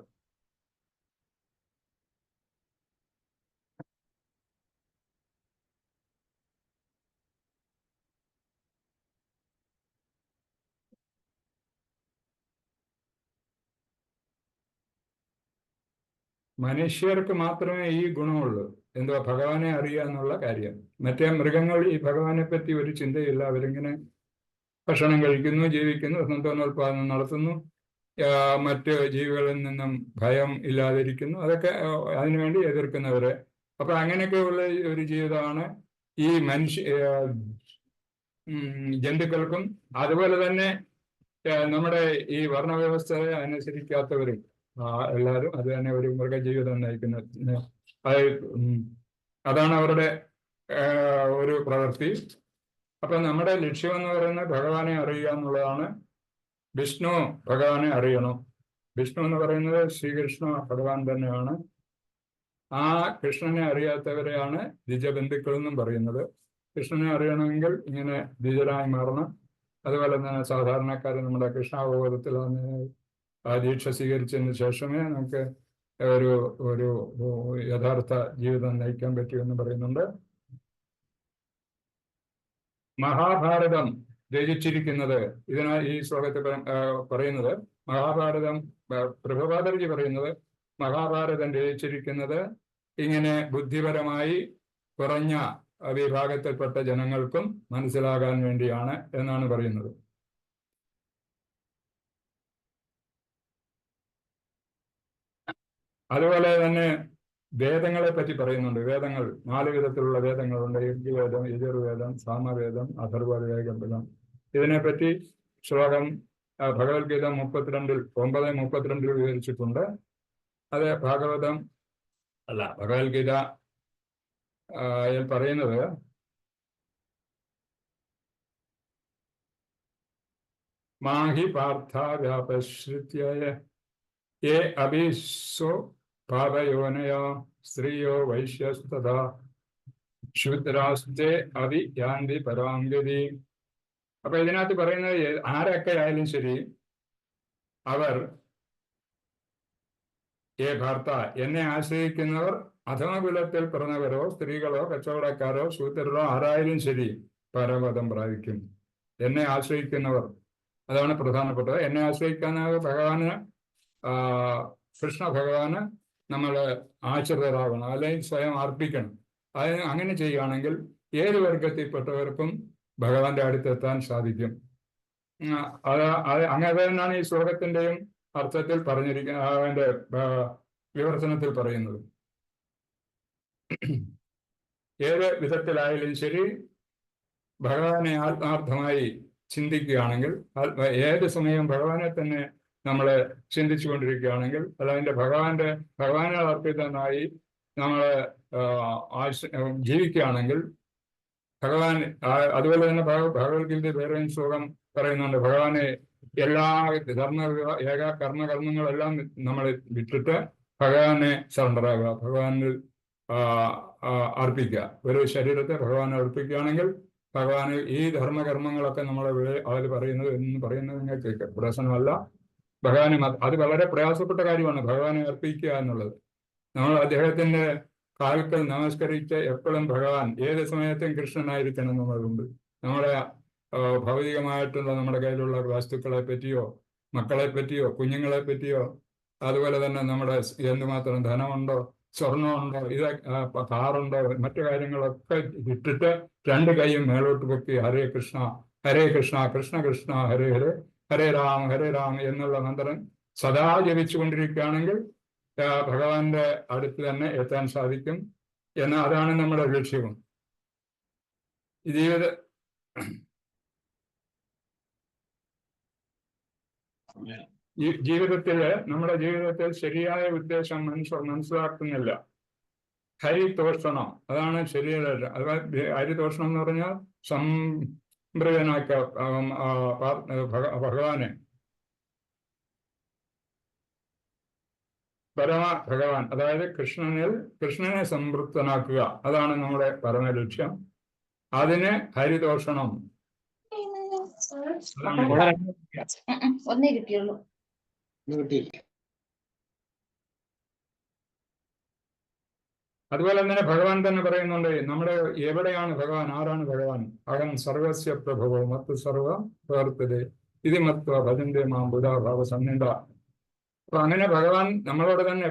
മനുഷ്യർക്ക് മാത്രമേ ഈ ഗുണമുള്ളൂ, എന്തുവാ ഭഗവാനെ അറിയുക എന്നുള്ള കാര്യം. മറ്റേ മൃഗങ്ങൾ ഈ ഭഗവാനെ പറ്റി ഒരു ചിന്തയില്ല. അവരിങ്ങനെ ഭക്ഷണം കഴിക്കുന്നു, ജീവിക്കുന്നു, സന്താനോൽപാദനം നടത്തുന്നു, മറ്റ് ജീവികളിൽ നിന്നും ഭയം ഇല്ലാതിരിക്കുന്നു. അതൊക്കെ അതിനുവേണ്ടി എതിർക്കുന്നവര്. അപ്പൊ അങ്ങനെയൊക്കെയുള്ള ഒരു ജീവിതമാണ് ഈ ജന്തുക്കൾക്കും. അതുപോലെ തന്നെ നമ്മുടെ ഈ വർണ്ണവ്യവസ്ഥയെ അനുസരിക്കാത്തവരും എല്ലാവരും അത് തന്നെ ഒരു മൃഗജീവിതം നയിക്കുന്നത്. അതാണ് അവരുടെ ഒരു പ്രവൃത്തി. അപ്പൊ നമ്മുടെ ലക്ഷ്യം എന്ന് പറയുന്നത് ഭഗവാനെ അറിയുക എന്നുള്ളതാണ്. വിഷ്ണു ഭഗവാനെ അറിയണം. വിഷ്ണു എന്ന് പറയുന്നത് ശ്രീകൃഷ്ണ ഭഗവാൻ തന്നെയാണ്. ആ കൃഷ്ണനെ അറിയാത്തവരെയാണ് ദ്വിജബന്ധുക്കൾ എന്നും പറയുന്നത്. കൃഷ്ണനെ അറിയണമെങ്കിൽ ഇങ്ങനെ ദ്വിജരായി മാറണം. അതുപോലെ തന്നെ സാധാരണക്കാർ നമ്മുടെ കൃഷ്ണാവബോധത്തിൽ ദീക്ഷ സ്വീകരിച്ചതിന് ശേഷമേ നമുക്ക് ഒരു യഥാർത്ഥ ജീവിതം നയിക്കാൻ പറ്റുമെന്ന് പറയുന്നുണ്ട്. മഹാഭാരതം രചിച്ചിരിക്കുന്നത് ഈ ശ്ലോകത്തിൽ പറയുന്നത് മഹാഭാരതം, പ്രഭുപാദർജി പറയുന്നത് മഹാഭാരതം രചിച്ചിരിക്കുന്നത് ഇങ്ങനെ ബുദ്ധിപരമായി കുറഞ്ഞ വിഭാഗത്തിൽപ്പെട്ട ജനങ്ങൾക്കും മനസ്സിലാകാൻ വേണ്ടിയാണ് എന്നാണ് പറയുന്നത്. അതുപോലെ തന്നെ വേദങ്ങളെ പറ്റി പറയുന്നുണ്ട്. വേദങ്ങൾ 4 വിധത്തിലുള്ള വേദങ്ങളുണ്ട്. ഋഗ്വേദം, യജുർവേദം, സാമവേദം, അഥർവവേദം. ഇതിനെപ്പറ്റി ശ്ലോകം ഭഗവത്ഗീത 9:32 വിവരിച്ചിട്ടുണ്ട്. അത് ഭഗവത്ഗീത പറയുന്നത് മാഹി പാർത്ഥ വ്യാപശ്രുത്യായ യേ അഭിസോ പാപയോനയ സ്ത്രീയോ വൈശ്യസ്തഥാ ശൂദ്രാസ്തേ അഭി യാന്തി പരാംഗതി. അപ്പൊ ഇതിനകത്ത് പറയുന്നത് ആരൊക്കെ ആയാലും ശരി, അവർ ഭർത്ത എന്നെ ആശ്രയിക്കുന്നവർ അധമകുലത്തിൽ പിറന്നവരോ സ്ത്രീകളോ കച്ചവടക്കാരോ ശൂദ്രരോ ആരായാലും ശരി പരമപദം പ്രാപിക്കും. എന്നെ ആശ്രയിക്കുന്നവർ അതാണ് പ്രധാനപ്പെട്ടത്. എന്നെ ആശ്രയിക്കാനായ ഭഗവാന് കൃഷ്ണ ഭഗവാന് നമ്മൾ ആശ്രിതരാകണം, അല്ലെങ്കിൽ സ്വയം അർപ്പിക്കണം. അതിന് അങ്ങനെ ചെയ്യുകയാണെങ്കിൽ ഏത് വർഗത്തിൽപ്പെട്ടവർക്കും ഭഗവാന്റെ അടുത്തെത്താൻ സാധിക്കും. അങ്ങനെ തന്നെയാണ് ഈ ശ്ലോകത്തിന്റെയും അർത്ഥത്തിൽ പറഞ്ഞിരിക്കുന്ന അതിന്റെ വിവർത്തനത്തിൽ പറയുന്നത്. ഏത് വിധത്തിലായാലും ശരി, ഭഗവാനെ ആത്മാർത്ഥമായി ചിന്തിക്കുകയാണെങ്കിൽ, ഏത് സമയവും ഭഗവാനെ തന്നെ നമ്മൾ ചിന്തിച്ചു കൊണ്ടിരിക്കുകയാണെങ്കിൽ, അതതിൻ്റെ ഭഗവാനെ അർപ്പിതനായി നമ്മൾ ജീവിക്കുകയാണെങ്കിൽ ഭഗവാൻ, അതുപോലെ തന്നെ ഭഗവത്ഗീതയിൽ വേറെയും ശ്ലോകം പറയുന്നുണ്ട്, ഭഗവാനെ എല്ലാ കർമ്മങ്ങളെല്ലാം നമ്മൾ വിട്ടിട്ട് ഭഗവാനെ സറണ്ടറാകുക, ഭഗവാനിൽ അർപ്പിക്കുക. ഒരു ശരീരത്തെ ഭഗവാനെ അർപ്പിക്കുകയാണെങ്കിൽ ഭഗവാന് ഈ ധർമ്മകർമ്മങ്ങളൊക്കെ നമ്മളെ അവർ പറയുന്നത് എന്ന് പറയുന്നത് നിങ്ങൾക്ക് പ്രശ്നമല്ല. ഭഗവാന് അത് വളരെ പ്രയാസപ്പെട്ട കാര്യമാണ്, ഭഗവാനെ അർപ്പിക്കുക എന്നുള്ളത്. നമ്മൾ അദ്ദേഹത്തിന്റെ കാൽക്കൽ നമസ്കരിച്ച് എപ്പോഴും ഭഗവാൻ, ഏത് സമയത്തും കൃഷ്ണനായിരിക്കണം എന്നുള്ളതുണ്ട്. നമ്മളെ ഭൗതികമായിട്ടുള്ള നമ്മുടെ കയ്യിലുള്ള വസ്തുക്കളെ പറ്റിയോ മക്കളെ പറ്റിയോ കുഞ്ഞുങ്ങളെ പറ്റിയോ അതുപോലെ തന്നെ നമ്മുടെ എന്തുമാത്രം ധനമുണ്ടോ സ്വർണമുണ്ടോ കാറുണ്ടോ മറ്റു കാര്യങ്ങളൊക്കെ വിട്ടിട്ട് രണ്ട് കൈയും മേലോട്ട് പൊക്കി ഹരേ കൃഷ്ണ കൃഷ്ണ കൃഷ്ണ ഹരേ ഹരേ ഹരേ രാം എന്നുള്ള മന്ത്രം സദാ ജപിച്ചുകൊണ്ടിരിക്കുകയാണെങ്കിൽ ഭഗവാന്റെ അടുത്ത് തന്നെ എത്താൻ സാധിക്കും എന്ന്, അതാണ് നമ്മുടെ ലക്ഷ്യവും. നമ്മുടെ ജീവിതത്തിൽ ശരിയായ ഉദ്ദേശം മനുഷ്യർ മനസ്സിലാക്കുന്നില്ല. ഹരിതോഷണം, അതാണ് ശരിയായ. അതായത് ഹരിതോഷണം എന്ന് പറഞ്ഞാൽ സംപ്രീതനാക്ക ഭഗവാനെ, ഭഗവാൻ, അതായത് കൃഷ്ണനെ സംതൃപ്തനാക്കുക, അതാണ് നമ്മുടെ പരമ ലക്ഷ്യം. അതിന് ഹരിതോഷണം ഒന്നേ കിട്ടിയുള്ളൂ. അതുപോലെ തന്നെ ഭഗവാൻ തന്നെ പറയുന്നുണ്ട്, നമ്മുടെ എവിടെയാണ് ഭഗവാൻ, ആരാണ് ഭഗവാൻ? അകം സർവസ്യ പ്രഭവോ മത്ത് സർവ പ്രവർത്തതേ ഇത് മത്വ ഭജന്തേ മാം ബുധാഭാവ സന്നിധ. അപ്പൊ അങ്ങനെ ഭഗവാൻ നമ്മളോട് തന്നെ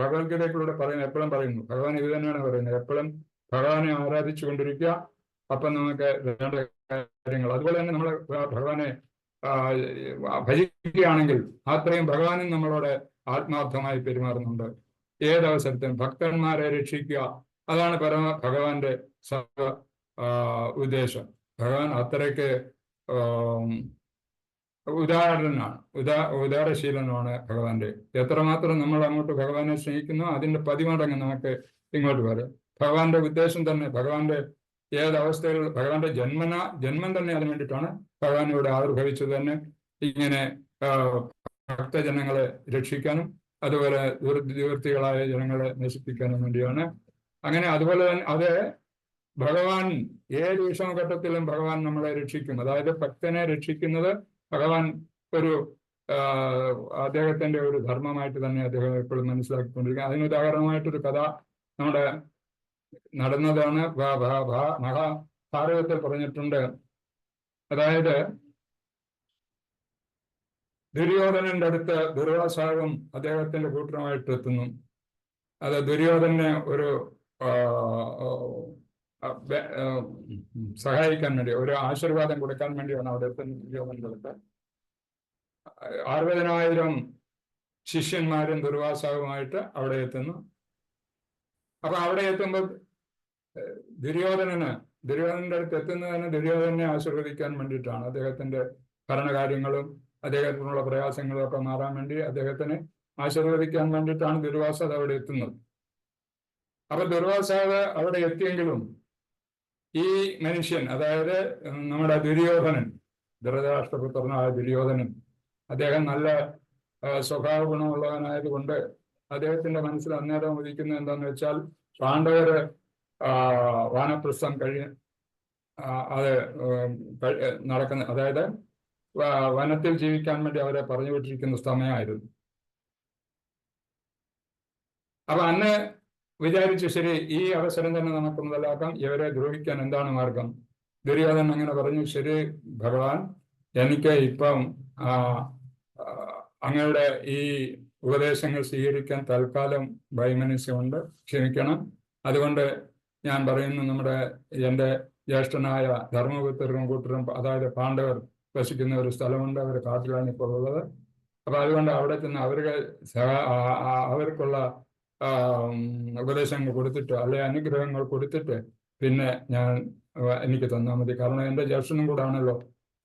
ഭഗവത്ഗീതയിലൂടെ എപ്പോഴും പറയുന്നു, ഭഗവാൻ ഇത് തന്നെയാണ് പറയുന്നത്, എപ്പോഴും ഭഗവാനെ ആരാധിച്ചു കൊണ്ടിരിക്കുക. അപ്പം നമുക്ക് വേണ്ട കാര്യങ്ങൾ, അതുപോലെ തന്നെ നമ്മൾ ഭഗവാനെ ഭജിക്കുകയാണെങ്കിൽ അത്രയും ഭഗവാനും നമ്മളോട് ആത്മാർത്ഥമായി പെരുമാറുന്നുണ്ട്. ഏതവസരത്തിലും ഭക്തന്മാരെ രക്ഷിക്കുക, അതാണ് ഭഗവാന്റെ സർവ ഉദ്ദേശം. ഭഗവാൻ അത്രയ്ക്ക് ഉദാരനാണ്, ഉദാരശീലനാണ് ഭഗവാന്റെ. എത്രമാത്രം നമ്മൾ അങ്ങോട്ട് ഭഗവാനെ സ്നേഹിക്കുന്നു അതിന്റെ പതിമടങ്ങ് നമുക്ക് ഇങ്ങോട്ട് വരും. ഭഗവാന്റെ ഉദ്ദേശം തന്നെ, ഭഗവാന്റെ ഏതവസ്ഥയിൽ ഭഗവാന്റെ ജന്മം തന്നെ അതിനു വേണ്ടിയിട്ടാണ്. ഭഗവാൻ ഇവിടെ ആവിർഭവിച്ചത് തന്നെ ഇങ്ങനെ ഭക്തജനങ്ങളെ രക്ഷിക്കാനും അതുപോലെ ദുർവൃത്തികളായ ജനങ്ങളെ നശിപ്പിക്കാനും വേണ്ടിയാണ്. അങ്ങനെ അതുപോലെ തന്നെ അത് ഭഗവാൻ ഏത് വിഷമഘട്ടത്തിലും ഭഗവാൻ നമ്മളെ രക്ഷിക്കും. അതായത് ഭക്തനെ രക്ഷിക്കുന്നത് ഭഗവാൻ അദ്ദേഹത്തിന്റെ ഒരു ധർമ്മമായിട്ട് തന്നെ അദ്ദേഹം എപ്പോഴും മനസ്സിലാക്കിക്കൊണ്ടിരിക്കുക. അതിനുദാഹരണമായിട്ടൊരു കഥ നമ്മുടെ നടന്നതാണ്, മഹാഭാരതത്തിൽ പറഞ്ഞിട്ടുണ്ട്. അതായത് ദുര്യോധനന്റെ അടുത്ത് ദുർവാസാവും അദ്ദേഹത്തിന്റെ കൂട്ടരുമായിട്ട് എത്തുന്നു. അത് ദുര്യോധനെ ഒരു സഹായിക്കാൻ വേണ്ടി, ഒരു ആശീർവാദം കൊടുക്കാൻ വേണ്ടിയാണ് അവിടെ എത്തുന്നത്. ദുര്യോധനന്റെ അടുത്ത് 60,000 ശിഷ്യന്മാരും ദുർവാസാവുമായിട്ട് അവിടെ എത്തുന്നു. അപ്പൊ അവിടെ എത്തുമ്പോൾ ദുര്യോധനന്റെ അടുത്ത് എത്തുന്നതിന് ദുര്യോധനെ ആശീർവദിക്കാൻ വേണ്ടിയിട്ടാണ്. അദ്ദേഹത്തിന്റെ ഭരണകാര്യങ്ങളും അദ്ദേഹത്തിനുള്ള പ്രയാസങ്ങളും ഒക്കെ മാറാൻ വേണ്ടി അദ്ദേഹത്തിനെ ആശീർവദിക്കാൻ വേണ്ടിയിട്ടാണ് ദുർവാസാവ് അവിടെ എത്തുന്നത്. അപ്പൊ ദുർവാസാവ് അവിടെ എത്തിയെങ്കിലും ഈ മനുഷ്യൻ, അതായത് നമ്മുടെ ദുര്യോധനൻ, ധൃതരാഷ്ട്രപുത്രനായ ദുര്യോധനൻ, അദ്ദേഹം നല്ല സ്വഭാവ ഗുണമുള്ളവനായതുകൊണ്ട് അദ്ദേഹത്തിന്റെ മനസ്സിൽ അന്നേരം ഉദിക്കുന്നത് എന്താന്ന് വെച്ചാൽ, പാണ്ഡവര് വാനപ്രസ്ഥം നടക്കുന്ന, അതായത് വനത്തിൽ ജീവിക്കാൻ വേണ്ടി അവരെ പറഞ്ഞു വിട്ടിരിക്കുന്ന സമയമായിരുന്നു. അപ്പൊ അന്ന് വിചാരിച്ചു, ശരി, ഈ അവസരം തന്നെ നമുക്ക് മുതലാക്കാം, ഇവരെ ദ്രോഹിക്കാൻ എന്താണ് മാർഗം? ദുര്യോധനൻ അങ്ങനെ പറഞ്ഞു, ശരി ഭഗവാൻ, എനിക്ക് ഇപ്പം അങ്ങയുടെ ഈ ഉപദേശങ്ങൾ സ്വീകരിക്കാൻ തൽക്കാലം വൈമനസ്യമുണ്ട്, ക്ഷമിക്കണം. അതുകൊണ്ട് ഞാൻ പറയുന്നു, എൻ്റെ ജ്യേഷ്ഠനായ ധർമ്മപുത്രരും കൂട്ടരും, അതായത് പാണ്ഡവർ വസിക്കുന്ന ഒരു സ്ഥലമുണ്ട്. അവർ കാട്ടിലാണ് ഇപ്പോൾ ഉള്ളത്. അപ്പൊ അതുകൊണ്ട് അവിടെ ചെന്ന് അവർക്കുള്ള ഉപദേശങ്ങൾ കൊടുത്തിട്ട്, അല്ലെ അനുഗ്രഹങ്ങൾ കൊടുത്തിട്ട് പിന്നെ എനിക്ക് തന്നാൽ മതി. കാരണം എൻ്റെ ജ്യേഷ്ഠനും കൂടെ ആണല്ലോ.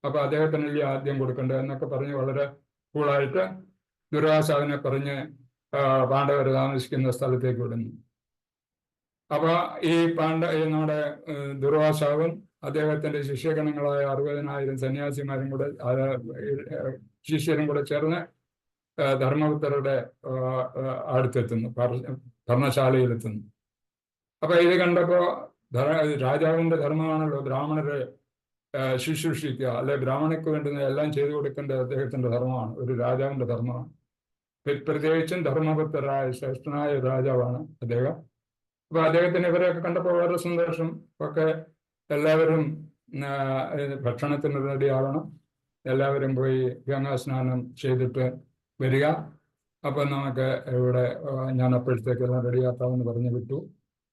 അപ്പൊ അദ്ദേഹത്തിനല്ലേ ആദ്യം കൊടുക്കേണ്ടത് എന്നൊക്കെ പറഞ്ഞ് വളരെ കൂളായിട്ട് ദുർവാസാവിനെ പറഞ്ഞ് പാണ്ഡവർ താമസിക്കുന്ന സ്ഥലത്തേക്ക് വിടുന്നു. അപ്പൊ ഈ നമ്മുടെ ദുർവാസാവും അദ്ദേഹത്തിന്റെ ശിഷ്യഗണങ്ങളായ 60,000 സന്യാസിമാരും കൂടെ, ശിഷ്യരും കൂടെ ചേർന്ന് ധർമ്മപുത്രരുടെ അടുത്തെത്തുന്നു, ഭരണശാലയിലെത്തുന്നു. അപ്പൊ ഇത് കണ്ടപ്പോ രാജാവിന്റെ ധർമ്മമാണല്ലോ ബ്രാഹ്മണരെ ശുശ്രൂഷിക്കുക, അല്ലെ ബ്രാഹ്മണക്ക് വേണ്ടുന്ന എല്ലാം ചെയ്തു കൊടുക്കേണ്ടത് അദ്ദേഹത്തിന്റെ ധർമ്മമാണ്, ഒരു രാജാവിന്റെ ധർമ്മമാണ്. പ്രത്യേകിച്ചും ധർമ്മപുത്രരായ ശ്രേഷ്ഠനായ രാജാവാണ് അദ്ദേഹം. അപ്പൊ അദ്ദേഹത്തിന് ഇവരെയൊക്കെ കണ്ടപ്പോൾ വളരെ സന്തോഷം. ഒക്കെ എല്ലാവരും ഭക്ഷണത്തിന് റെഡിയാവണം, എല്ലാവരും പോയി ഗംഗാസ്നാനം ചെയ്തിട്ട് വരിക. അപ്പൊ നമുക്ക് ഇവിടെ ഞാൻ അപ്പോഴത്തേക്കെല്ലാം റെഡിയാക്കാമെന്ന് പറഞ്ഞു വിട്ടു.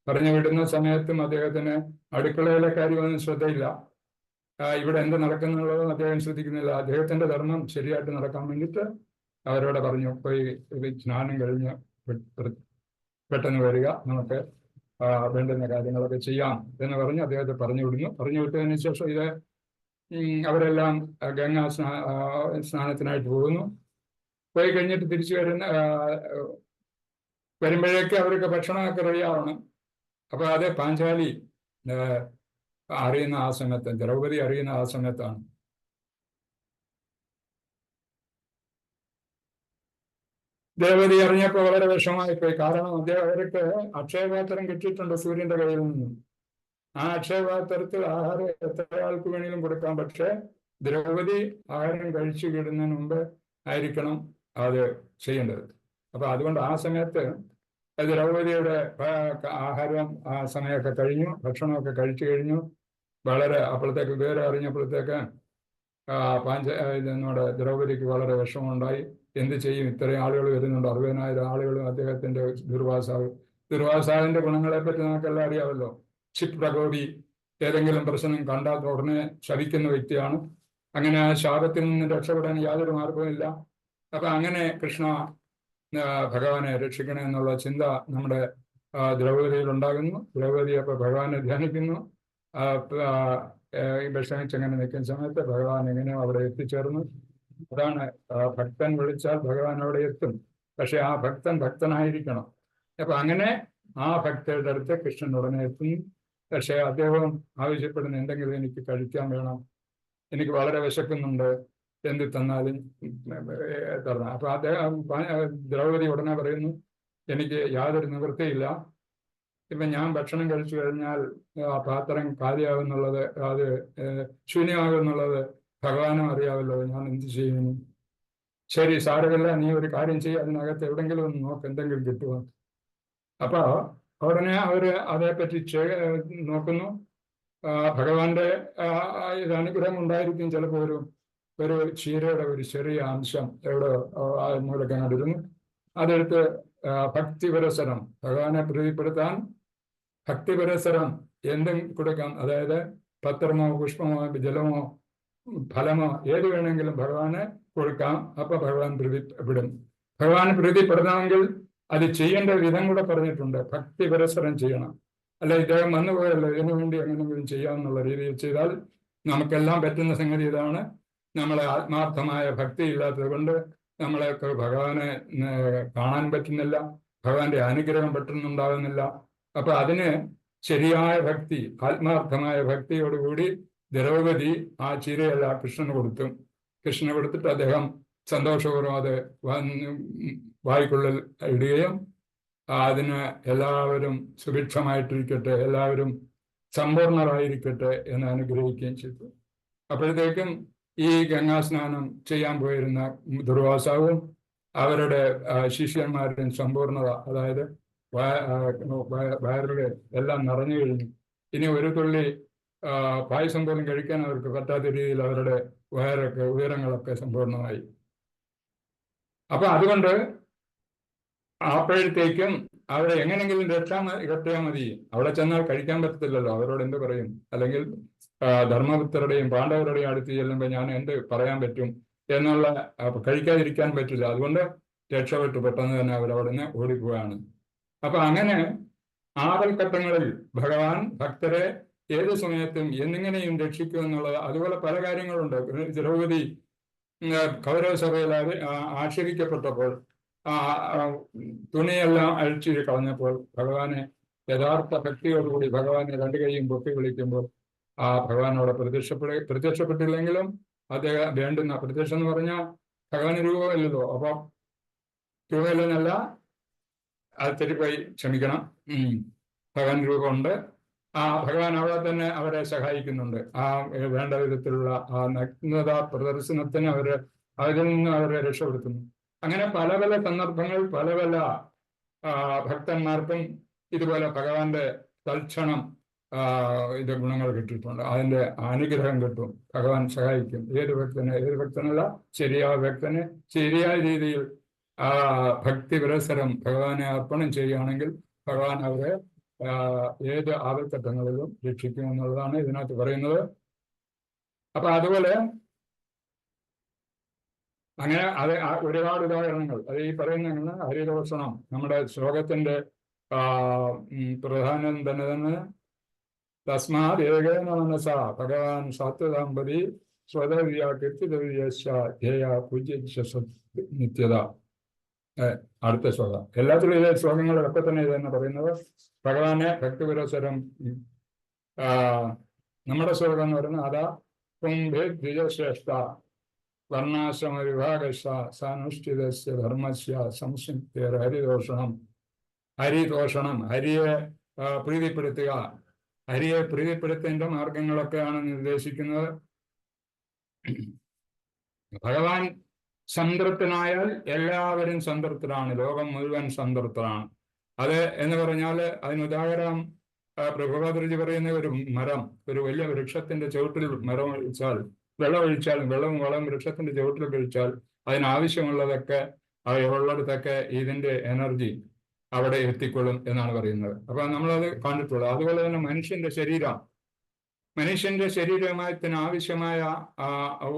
പറഞ്ഞു വിടുന്ന സമയത്തും അദ്ദേഹത്തിന് അടുക്കളയിലെ കാര്യമൊന്നും ശ്രദ്ധയില്ല. ഇവിടെ എന്ത് നടക്കുന്നുള്ളതും അദ്ദേഹം ശ്രദ്ധിക്കുന്നില്ല. അദ്ദേഹത്തിന്റെ ധർമ്മം ശരിയായിട്ട് നടക്കാൻ വേണ്ടിയിട്ട് അവരോട് പറഞ്ഞു, പോയി സ്നാനം കഴിഞ്ഞ് പെട്ടെന്ന് വരിക, നമുക്ക് വേണ്ടുന്ന കാര്യങ്ങളൊക്കെ ചെയ്യാം എന്ന് പറഞ്ഞ് അദ്ദേഹത്തെ പറഞ്ഞു വിടുന്നു. പറഞ്ഞു വിട്ടതിന് ശേഷം അവരെല്ലാം ഗംഗാ സ്നാനത്തിനായിട്ട് പോകുന്നു. പോയി കഴിഞ്ഞിട്ട് തിരിച്ചു വരുമ്പോഴേക്ക് അവർക്ക് ഭക്ഷണമൊക്കെ റെഡിയാവണം. അപ്പൊ അത് പാഞ്ചാലി അറിയുന്ന ആ സമയത്ത്, ദ്രൗപദി അറിയുന്ന ആ സമയത്താണ്. ദ്രൗപദി അറിഞ്ഞപ്പോൾ വളരെ വിഷമമായിപ്പോയി. കാരണം അവർക്ക് അക്ഷയപാത്രം കിട്ടിയിട്ടുണ്ട് സൂര്യന്റെ കയ്യിൽ നിന്നും. ആ അക്ഷയപാത്രത്തിൽ ആഹാരം എത്ര ആൾക്ക് വേണമെങ്കിലും കൊടുക്കാം. പക്ഷെ ദ്രൗപദി ആഹാരം കഴിച്ചു കിടുന്നതിന് മുമ്പ് ആയിരിക്കണം അത് ചെയ്യേണ്ടത്. അപ്പൊ അതുകൊണ്ട് ആ സമയത്ത് ദ്രൗപദിയുടെ ആഹാരം ആ സമയമൊക്കെ കഴിഞ്ഞു, ഭക്ഷണമൊക്കെ കഴിച്ചു കഴിഞ്ഞു. വളരെ അപ്പോഴത്തേക്ക് വിവരം അറിഞ്ഞപ്പോഴത്തേക്ക് നമ്മുടെ ദ്രൗപദിക്ക് വളരെ വിഷമമുണ്ടായി. എന്ത് ചെയ്യും, ഇത്രയും ആളുകൾ വരുന്നുണ്ട്, 60,000 ആളുകളും അദ്ദേഹത്തിന്റെ ദുർവാസാവിന്റെ ഗുണങ്ങളെ പറ്റി നമുക്കെല്ലാം അറിയാമല്ലോ. ക്ഷിപ്രകോപി, ഏതെങ്കിലും പ്രശ്നം കണ്ടാൽ ഉടനെ ശപിക്കുന്ന വ്യക്തിയാണ്. അങ്ങനെ ആ ശാപത്തിൽ നിന്ന് രക്ഷപ്പെടാൻ യാതൊരു മാർഗവുമില്ല. അപ്പൊ അങ്ങനെ കൃഷ്ണ ഭഗവാനെ രക്ഷിക്കണേ എന്നുള്ള ചിന്ത നമ്മുടെ ദ്രൗപദിയിൽ ഉണ്ടാകുന്നു. ദ്രൗപദി അപ്പൊ ഭഗവാനെ ധ്യാനിക്കുന്നു. വിഷമിച്ചങ്ങനെ നിൽക്കുന്ന സമയത്ത് ഭഗവാൻ എങ്ങനെയോ അവിടെ എത്തിച്ചേർന്നു. അതാണ് ഭക്തൻ വിളിച്ചാൽ ഭഗവാൻ അവിടെ എത്തും. പക്ഷെ ആ ഭക്തൻ ഭക്തനായിരിക്കണം. അപ്പൊ അങ്ങനെ ആ ഭക്തരുടെ അടുത്ത് കൃഷ്ണൻ ഉടനെ എത്തുന്നു. പക്ഷെ അദ്ദേഹം ആവശ്യപ്പെടുന്ന എന്തെങ്കിലും എനിക്ക് കഴിക്കാൻ വേണം, എനിക്ക് വളരെ വിശക്കുന്നുണ്ട്, എന്ത് തന്നാലും തരണം. അപ്പൊ അദ്ദേഹം ദ്രൗപദി ഉടനെ പറയുന്നു, എനിക്ക് യാതൊരു നിവൃത്തിയില്ല. ഇപ്പൊ ഞാൻ ഭക്ഷണം കഴിച്ചു കഴിഞ്ഞാൽ ആ പാത്രം കാലിയാകുന്നുള്ളത്, അത് ശൂന്യമാകുന്നുള്ളത് ഭഗവാനും അറിയാമല്ലോ, ഞാൻ എന്ത് ചെയ്യുന്നു? ശരി, സാരമില്ല, നീ ഒരു കാര്യം ചെയ്യും, അതിനകത്ത് എവിടെങ്കിലും ഒന്ന് നോക്ക്, എന്തെങ്കിലും കിട്ടുമോ. അപ്പൊ ഉടനെ അവര് അതേപ്പറ്റി നോക്കുന്നു. ഭഗവാന്റെ അനുഗ്രഹം ഉണ്ടായിരിക്കും. ചിലപ്പോൾ ഒരു ക്ഷീരയുടെ ഒരു ചെറിയ അംശം എവിടെ മൂലൊക്കെ കണ്ടിരുന്നു. അതെടുത്ത് ഭക്തിപരസരം, ഭഗവാനെ പ്രീതിപ്പെടുത്താൻ ഭക്തിപരസരം എന്തും കൊടുക്കാം. അതായത് പത്രമോ പുഷ്പമോ ജലമോ ഫലമോ ഏത് വേണമെങ്കിലും ഭഗവാന് കൊടുക്കാം. അപ്പൊ ഭഗവാൻ പ്രീതിപ്പെടും. ഭഗവാന് പ്രീതിപ്പെടണമെങ്കിൽ അത് ചെയ്യേണ്ട വിധം കൂടെ പറഞ്ഞിട്ടുണ്ട്. ഭക്തിപരസരം ചെയ്യണം. അല്ല ഇദ്ദേഹം വന്നുപോയല്ലോ, ഇതിനു വേണ്ടി എങ്ങനെയെങ്കിലും ചെയ്യാമെന്നുള്ള രീതിയിൽ ചെയ്താൽ നമുക്കെല്ലാം പറ്റുന്ന സംഗതി ഇതാണ്. നമ്മളെ ആത്മാർത്ഥമായ ഭക്തി ഇല്ലാത്തത് കൊണ്ട് നമ്മളെയൊക്കെ ഭഗവാനെ കാണാൻ പറ്റുന്നില്ല, ഭഗവാന്റെ അനുഗ്രഹം പെട്ടെന്നുണ്ടാകുന്നില്ല. അപ്പൊ അതിന് ശരിയായ ഭക്തി, ആത്മാർത്ഥമായ ഭക്തിയോടുകൂടി ദ്രൗപദി ആ ചീരയല്ല കൃഷ്ണന് കൊടുത്തു. കൃഷ്ണന് കൊടുത്തിട്ട് അദ്ദേഹം സന്തോഷപൂർവ്വം അത് വായ്ക്കുള്ളിൽ ഇടുകയും അതിന് എല്ലാവരും സുഭിക്ഷമായിട്ടിരിക്കട്ടെ, എല്ലാവരും സമ്പൂർണരായിരിക്കട്ടെ എന്ന് അനുഗ്രഹിക്കുകയും ചെയ്തു. അപ്പോഴത്തേക്കും ഈ ഗംഗാസ്നാനം ചെയ്യാൻ പോയിരുന്ന ദുർവാസാവും അവരുടെ ശിഷ്യന്മാരുടെയും സമ്പൂർണത, അതായത് വയറുകൾ എല്ലാം നിറഞ്ഞു കഴിഞ്ഞു. ഇനി ഒരു തുള്ളി പായസം പോലും കഴിക്കാൻ അവർക്ക് പറ്റാത്ത രീതിയിൽ അവരുടെ വയറൊക്കെ ഉയരങ്ങളൊക്കെ സമ്പൂർണ്ണമായി. അപ്പൊ അതുകൊണ്ട് അപ്പോഴത്തേക്കും അവരെ എങ്ങനെങ്കിലും രക്ഷാ മതി. അവിടെ ചെന്നാൽ കഴിക്കാൻ പറ്റത്തില്ലല്ലോ, അവരോട് എന്ത് പറയും? അല്ലെങ്കിൽ ധർമ്മപുത്രരുടെയും പാണ്ഡവരുടെയും അടുത്ത് ചെല്ലുമ്പോൾ ഞാൻ എന്ത് പറയാൻ പറ്റും എന്നുള്ള കഴിക്കാതിരിക്കാൻ പറ്റില്ല. അതുകൊണ്ട് രക്ഷപ്പെട്ടു പെട്ടെന്ന് തന്നെ അവരവിടെ നിന്ന് ഓടിപ്പോവാണ്. അപ്പൊ അങ്ങനെ ആപൽഘട്ടങ്ങളിൽ ഭഗവാൻ ഭക്തരെ ഏത് സമയത്തും എന്നിങ്ങനെയും രക്ഷിക്കും എന്നുള്ളത്. അതുപോലെ പല കാര്യങ്ങളുണ്ട്. ദ്രൗപദി കൗരവ സഭയിൽ ആക്ഷേപിക്കപ്പെട്ടപ്പോൾ തുണിയെല്ലാം അഴിച്ചു കളഞ്ഞപ്പോൾ ഭഗവാനെ യഥാർത്ഥ ഭക്തിയോടുകൂടി ഭഗവാനെ രണ്ടു കൈയും പൊക്കി വിളിക്കുമ്പോൾ ആ ഭഗവാൻ അവിടെ പ്രത്യക്ഷപ്പെട്ടില്ലെങ്കിലും അദ്ദേഹം വേണ്ടുന്ന പ്രത്യക്ഷം എന്ന് പറഞ്ഞാൽ ഭഗവാന് രൂപമല്ലല്ലോ. അപ്പൊ രൂപമില്ലെന്നല്ല, അത് തെറ്റിപ്പോയി, ക്ഷമിക്കണം. ഭഗവാൻ രൂപമുണ്ട്. ഭഗവാൻ അവിടെ തന്നെ അവരെ സഹായിക്കുന്നുണ്ട്. വേണ്ട വിധത്തിലുള്ള നഗ്നത പ്രദർശനത്തിന് അതിൽ നിന്ന് അവരെ രക്ഷപ്പെടുത്തുന്നു. അങ്ങനെ പല പല സന്ദർഭങ്ങൾ പല പല ഭക്തന്മാർക്കും ഇതുപോലെ ഭഗവാന്റെ തൽക്ഷണം ഇത് ഗുണങ്ങൾ കിട്ടിയിട്ടുണ്ട്. അതിന്റെ അനുഗ്രഹം കിട്ടും. ഭഗവാൻ സഹായിക്കും ഏത് ഭക്തനല്ല, ശരിയായ ഭക്തന് ശരിയായ രീതിയിൽ ഭക്തി പുരസരം ഭഗവാനെ അർപ്പണം ചെയ്യുകയാണെങ്കിൽ ഭഗവാൻ അവരെ ഏത് ആപൽഘട്ടങ്ങളിലും രക്ഷിക്കും എന്നുള്ളതാണ് ഇതിനകത്ത് പറയുന്നത്. അപ്പൊ അതുപോലെ അങ്ങനെ അത് ഒരുപാട് ഉദാഹരണങ്ങൾ അത് ഈ പറയുന്ന ഹരിദോഷണം നമ്മുടെ ശ്ലോകത്തിന്റെ പ്രധാനം തന്നെ തസ്മാത് ഏകേന മനസ ഭഗവാൻ സാത്വതാമ്പതി സ്വതവ്യ കീർത്തിതവ്യ പൂജ്യ നിത്യത. അടുത്ത ശ്ലോകം എല്ലാത്തിലും ഇതേ ശ്ലോകങ്ങളൊക്കെ തന്നെ ഇത് തന്നെ പറയുന്നത്. ഭഗവാനെ ഭക്തിപുരസരം നമ്മുടെ ശ്ലോകം എന്ന് പറയുന്നത് അതാ ദ്വിജശ്രേഷ്ഠ വർണ്ണാശ്രമ വിഭാഗശ സാനുഷ്ഠിതസ്യ ധർമ്മസ്യ സംസിപ്തേർ ഹരിദോഷണം. ഹരിയെ പ്രീതിപ്പെടുത്തുക. ഹരിയെ പ്രീതിപ്പെടുത്തേണ്ട മാർഗങ്ങളൊക്കെയാണ് നിർദ്ദേശിക്കുന്നത്. ഭഗവാൻ സംതൃപ്തനായാൽ എല്ലാവരും സംതൃപ്തരാണ്, ലോകം മുഴുവൻ സംതൃപ്തരാണ്. അത് എന്ന് പറഞ്ഞാൽ അതിനുദാഹരണം പ്രഭുപാദർജി പറയുന്ന ഒരു മരം, ഒരു വലിയ വൃക്ഷത്തിന്റെ ചുവട്ടിൽ മരം ഒഴിച്ചാൽ വെള്ളവും വളവും വൃക്ഷത്തിന്റെ ചുവട്ടിൽ ഒഴിച്ചാൽ അതിനാവശ്യമുള്ളതൊക്കെ ഉള്ളിടത്തൊക്കെ ഇതിന്റെ എനർജി അവിടെ എത്തിക്കൊള്ളും എന്നാണ് പറയുന്നത്. അപ്പൊ നമ്മളത് കണ്ടിട്ടുള്ളത്. അതുപോലെ തന്നെ മനുഷ്യന്റെ ശരീരത്തിന് ആവശ്യമായ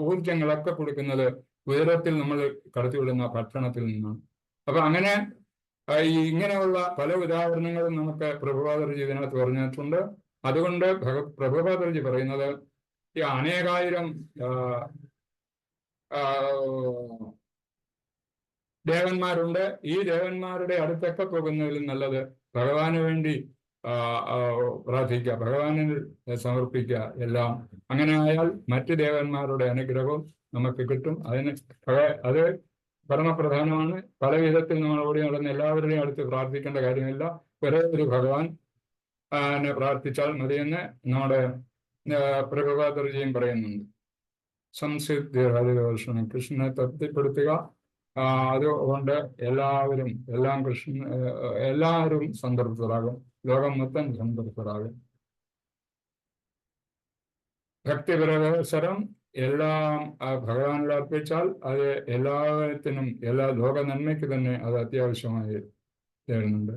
ഊർജങ്ങളൊക്കെ കൊടുക്കുന്നത് ഉയരത്തിൽ നമ്മൾ കടത്തിവിടുന്ന ഭക്ഷണത്തിൽ നിന്നാണ്. അപ്പൊ അങ്ങനെ ഇങ്ങനെയുള്ള പല ഉദാഹരണങ്ങളും നമുക്ക് പ്രഭുപാദർജി ഇതിനകത്ത് പറഞ്ഞിട്ടുണ്ട്. അതുകൊണ്ട് പ്രഭുപാദർജി പറയുന്നത് ഈ അനേകായിരം ദേവന്മാരുണ്ട്. ഈ ദേവന്മാരുടെ അടുത്തൊക്കെ പോകുന്നതിൽ നല്ലത് ഭഗവാന് വേണ്ടി പ്രാർത്ഥിക്കുക, ഭഗവാനിൽ സമർപ്പിക്കുക എല്ലാം. അങ്ങനെ ആയാൽ മറ്റു ദേവന്മാരുടെ അനുഗ്രഹവും നമുക്ക് കിട്ടും. അത് പരമപ്രധാനമാണ്. പല വിധത്തിൽ നമ്മൾ ഓടി നടന്ന് എല്ലാവരുടെയും അടുത്ത് പ്രാർത്ഥിക്കേണ്ട കാര്യമില്ല. ഒരേ ഒരു ഭഗവാൻ പ്രാർത്ഥിച്ചാൽ മതിയെന്ന് നമ്മുടെ പ്രഭുപാദർജിയും പറയുന്നുണ്ട്. സംസിദ്ധി ഹരിദോഷണം, കൃഷ്ണനെ തൃപ്തിപ്പെടുത്തുക. അതുകൊണ്ട് എല്ലാവരും സംതൃപ്തരാകും, ലോകം മൊത്തം സംതൃപ്തരാകും. ഭക്തിപരവസരം എല്ലാം ഭഗവാനിൽ അർപ്പിച്ചാൽ അത് എല്ലാത്തിനും എല്ലാ ലോക നന്മയ്ക്ക് തന്നെ അത് അത്യാവശ്യമായി തീരുന്നുണ്ട്.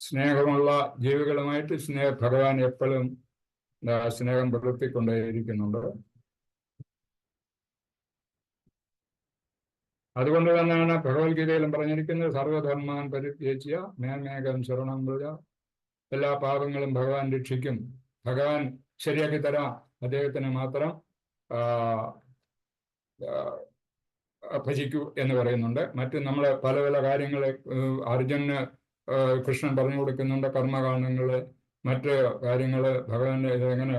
സ്നേഹമുള്ള ജീവികളുമായിട്ട് ഭഗവാൻ എപ്പോഴും സ്നേഹം പുലർത്തിക്കൊണ്ടേയിരിക്കുന്നുണ്ട്. അതുകൊണ്ട് തന്നെയാണ് ഭഗവത്ഗീതയിലും പറഞ്ഞിരിക്കുന്നത് സർവധർമാൻ പരിത്യജ്യ മേമേകം ശരണം വ്രജ. എല്ലാ പാപങ്ങളും ഭഗവാൻ രക്ഷിക്കും, ഭഗവാൻ ശരിയാക്കി തരാം. അദ്ദേഹത്തിന് മാത്രം ഭജിക്കൂ എന്ന് പറയുന്നുണ്ട്. മറ്റ് നമ്മളെ പല പല കാര്യങ്ങളെ അർജുനന് കൃഷ്ണൻ പറഞ്ഞു കൊടുക്കുന്നുണ്ട്. കർമ്മകാണ്ഡങ്ങള്, മറ്റ് കാര്യങ്ങള്, ഭഗവാന്റെ ഇതെങ്ങനെ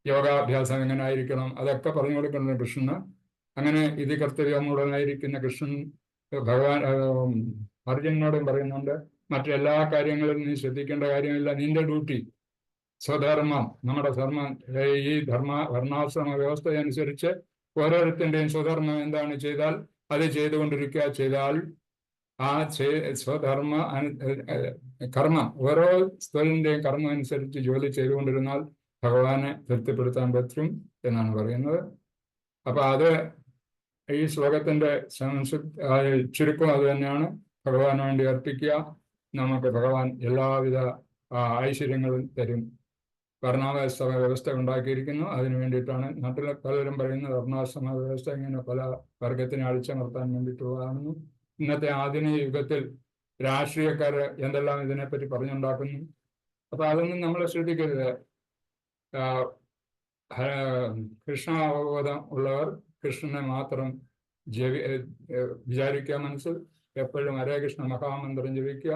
യോഗാഭ്യാസം എങ്ങനെ ആയിരിക്കണം, അതൊക്കെ പറഞ്ഞു കൊടുക്കുന്നുണ്ട് കൃഷ്ണന്. അങ്ങനെ ഇത് കർത്തവ്യമുടനായിരിക്കുന്ന കൃഷ്ണൻ ഭഗവാൻ അർജുനനോടും പറയുന്നുണ്ട്, മറ്റെല്ലാ കാര്യങ്ങളും നീ ശ്രദ്ധിക്കേണ്ട കാര്യമില്ല. നിന്റെ ഡ്യൂട്ടി സ്വധർമ്മം, നമ്മുടെ ധർമ്മം, ഈ വർണ്ണാശ്രമ വ്യവസ്ഥ അനുസരിച്ച് ഓരോരുത്തരുടെയും സ്വധർമ്മം എന്താണ് ചെയ്താൽ അത് ചെയ്തുകൊണ്ടിരിക്കുക. ചെയ്താൽ ആ സ്വധർമ്മ കർമ്മം, ഓരോ സ്ഥലിന്റെയും കർമ്മം അനുസരിച്ച് ജോലി ചെയ്തുകൊണ്ടിരുന്നാൽ ഭഗവാനെ തൃപ്തിപ്പെടുത്താൻ പറ്റും എന്നാണ് പറയുന്നത്. അപ്പൊ അത് ഈ ശ്ലോകത്തിന്റെ ചുരുക്കം അത് തന്നെയാണ്. ഭഗവാന് വേണ്ടി അർപ്പിക്കുക, നമുക്ക് ഭഗവാൻ എല്ലാവിധ ഐശ്വര്യങ്ങളും തരും. വർണ്ണാശ്രമ വ്യവസ്ഥ ഉണ്ടാക്കിയിരിക്കുന്നു. അതിനു വേണ്ടിയിട്ടാണ് നാട്ടിലെ പലരും പറയുന്നത് വർണ്ണാശ്രമ വ്യവസ്ഥ ഇങ്ങനെ പല വർഗത്തിനെ അടിച്ചമർത്താൻ വേണ്ടിയിട്ടുള്ളതാണെന്നും ഇന്നത്തെ ആധുനിക യുഗത്തിൽ രാഷ്ട്രീയക്കാർ എന്തെല്ലാം ഇതിനെപ്പറ്റി പറഞ്ഞുണ്ടാക്കുന്നു. അപ്പൊ അതൊന്നും നമ്മൾ ശ്രദ്ധിക്കരുത്. കൃഷ്ണ അവബോധം ഉള്ളവർ കൃഷ്ണനെ മാത്രം വിചാരിക്കുക, മനസ്സിൽ എപ്പോഴും ഹരേ കൃഷ്ണ മഹാമന്ത്രം ജപിക്കുക,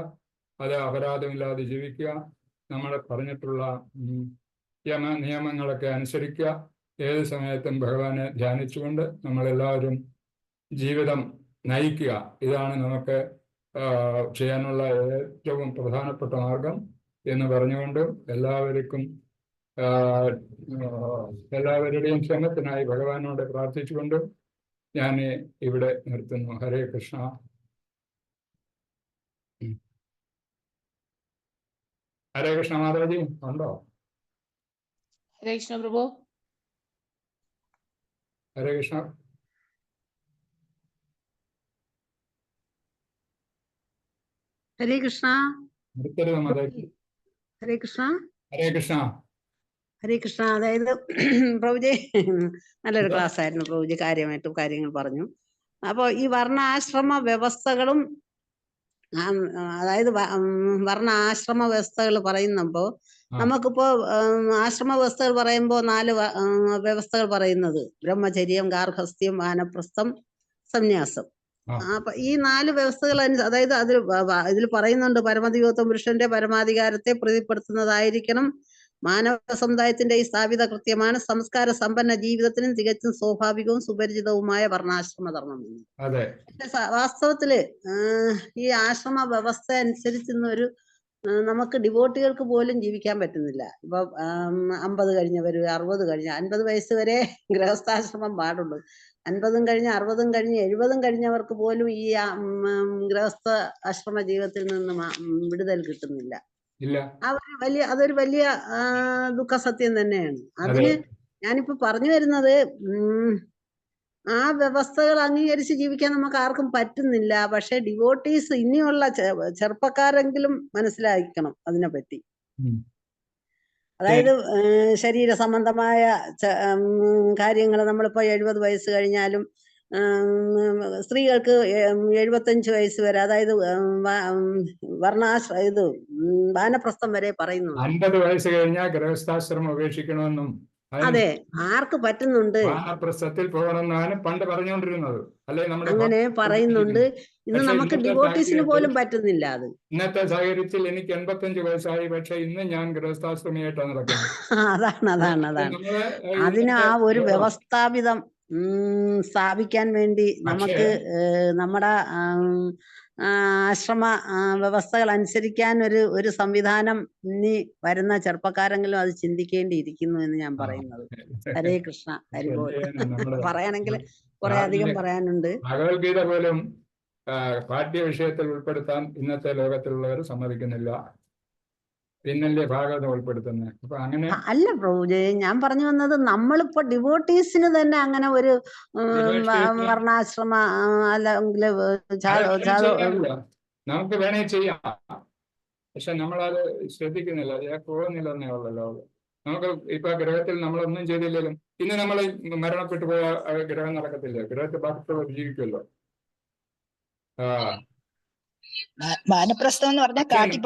അത് അപരാധമില്ലാതെ ജീവിക്കുക, നമ്മൾ പറഞ്ഞിട്ടുള്ള നിയമങ്ങളൊക്കെ അനുസരിക്കുക, ഏത് സമയത്തും ഭഗവാനെ ധ്യാനിച്ചുകൊണ്ട് നമ്മളെല്ലാവരും ജീവിതം നയിക്കുക. ഇതാണ് നമുക്ക് ചെയ്യാനുള്ള ഏറ്റവും പ്രധാനപ്പെട്ട മാർഗം എന്ന് പറഞ്ഞുകൊണ്ടും എല്ലാവരുടെയും ക്ഷേമത്തിനായി ഭഗവാനോട് പ്രാർത്ഥിച്ചുകൊണ്ടും ഞാൻ ഇവിടെ നിർത്തുന്നു. ഹരേ കൃഷ്ണ. ഹരേ കൃഷ്ണ. മാതാജി ഉണ്ടോ? ഹരേ കൃഷ്ണ പ്രഭു. ഹരേ കൃഷ്ണ. ഹരേ കൃഷ്ണ. നിർത്തരുത് മാതാജി. ഹരേ കൃഷ്ണ. ഹരേ കൃഷ്ണ. ഹരേ കൃഷ്ണ. അതായത് പ്രഭുജി നല്ലൊരു ക്ലാസ് ആയിരുന്നു. പ്രഭുജി കാര്യമായിട്ട് കാര്യങ്ങൾ പറഞ്ഞു. അപ്പൊ ഈ വർണ്ണാശ്രമ വ്യവസ്ഥകളും അതായത് വർണ്ണ ആശ്രമ വ്യവസ്ഥകൾ പറയുന്നപ്പോ നമുക്കിപ്പോ ആശ്രമ വ്യവസ്ഥകൾ പറയുമ്പോ 4 വ്യവസ്ഥകൾ പറയുന്നത് ബ്രഹ്മചര്യം, ഗാർഹസ്ഥ്യം, വാനപ്രസ്ഥം, സന്യാസം. അപ്പൊ ഈ 4 വ്യവസ്ഥകൾ അതായത് ഇതിൽ പറയുന്നുണ്ട് പരമദിവ്യത്വം പുരുഷന്റെ പരമാധികാരത്തെ പ്രതിപ്പെടുത്തുന്നതായിരിക്കണം. മാനവ സമുദായത്തിന്റെ ഈ സ്ഥാപിത കൃത്യമാണ് സംസ്കാര സമ്പന്ന ജീവിതത്തിനും തികച്ചും സ്വാഭാവികവും സുപരിചിതവുമായ വർണ്ണാശ്രമ ധർമ്മം. വാസ്തവത്തില് ഈ ആശ്രമ വ്യവസ്ഥ അനുസരിച്ച് നമുക്ക് ഡിവോട്ടികൾക്ക് പോലും ജീവിക്കാൻ പറ്റുന്നില്ല. ഇപ്പൊ 50 കഴിഞ്ഞവര്, 60 കഴിഞ്ഞ 50 വയസ്സ് വരെ ഗൃഹസ്ഥാശ്രമം പാടുള്ളൂ. 50 കഴിഞ്ഞ് 60 കഴിഞ്ഞ് 70 കഴിഞ്ഞവർക്ക് പോലും ഈ ഗൃഹസ്ഥ ആശ്രമ ജീവിതത്തിൽ നിന്ന് വിടുതൽ കിട്ടുന്നില്ല. അതൊരു വലിയ ദുഃഖസത്യം തന്നെയാണ്. അതിന് ഞാനിപ്പോ പറഞ്ഞു വരുന്നത് ആ വ്യവസ്ഥകൾ അംഗീകരിച്ച് ജീവിക്കാൻ നമുക്ക് ആർക്കും പറ്റുന്നില്ല. പക്ഷെ ഡിവോട്ടീസ് ഇനിയുള്ള ചെറുപ്പക്കാരെങ്കിലും മനസ്സിലാക്കണം അതിനെപ്പറ്റി. അതായത് ശരീര സംബന്ധമായ കാര്യങ്ങൾ നമ്മളിപ്പോ 70 വയസ്സ് കഴിഞ്ഞാലും സ്ത്രീകൾക്ക് 75 വയസ്സ് വരെ, അതായത് വാനപ്രസ്ഥം വരെ പറയുന്നു. 50 വയസ്സ് കഴിഞ്ഞാൽ ഗൃഹസ്ഥാശ്രമം ഉപേക്ഷിക്കണമെന്നും അതെ ആർക്ക് പറ്റുന്നുണ്ട്. വാനപ്രസ്ഥത്തിൽ പോകണമെന്നാണ് പണ്ട് പറഞ്ഞുകൊണ്ടിരുന്നത്. അല്ലെ അങ്ങനെ പറയുന്നുണ്ട്. ഇന്ന് നമുക്ക് ഡിവോട്ടീസിന് പോലും പറ്റുന്നില്ല അത്. ഇന്നത്തെ സാഹചര്യത്തിൽ എനിക്ക് 85 വയസ്സായി, പക്ഷെ ഇന്ന് ഞാൻ ഗൃഹസ്ഥാശ്രമിയായിട്ടാണ് നടക്കുന്നത്. അതാണ് അതിന് ആ ഒരു വ്യവസ്ഥാപിതം സ്ഥാപിക്കാൻ വേണ്ടി നമുക്ക് നമ്മുടെ ആശ്രമ വ്യവസ്ഥകൾ അനുസരിക്കാൻ ഒരു സംവിധാനം ഇനി വരുന്ന ചെറുപ്പക്കാരെങ്കിലും അത് ചിന്തിക്കേണ്ടിയിരിക്കുന്നു എന്ന് ഞാൻ പറയുന്നത്. ഹരേ കൃഷ്ണ. ഹരിബോൾ. പറയാണെങ്കിൽ കുറെ അധികം പറയാനുണ്ട്. ഭഗവത്ഗീത പോലും പാഠ്യ വിഷയത്തിൽ ഉൾപ്പെടുത്താൻ ഇന്നത്തെ ലോകത്തിലുള്ളവർ സമ്മതിക്കുന്നില്ല. പിന്നല്ലേ ഭാഗവതം ഉൾപ്പെടുത്തുന്നത്. അപ്പൊ അങ്ങനെ അല്ല പ്രഭുജി, ഞാൻ പറഞ്ഞു വന്നത് നമ്മളിപ്പോ ഡിവോട്ടീസിന് തന്നെ അങ്ങനെ ഒരു വർണ്ണാശ്രമ അല്ലെങ്കിൽ നമുക്ക് വേണേ ചെയ്യാം. പക്ഷെ നമ്മളത് ശ്രദ്ധിക്കുന്നില്ല, അത് പോകുന്നില്ലെന്നേ ഉള്ളല്ലോ. നമുക്ക് ഇപ്പൊ ഗ്രഹത്തിൽ നമ്മളൊന്നും ചെയ്തില്ലെങ്കിലും ഇന്ന് നമ്മൾ മരണപ്പെട്ടു പോയ ഗ്രഹം നടക്കത്തില്ല. ഗ്രഹത്തിൽ ബാക്കിയുള്ളവർ ജീവിക്കുമല്ലോ. വാനപ്രസ്ഥം എന്ന് പറഞ്ഞാൽ കാട്ടിൽ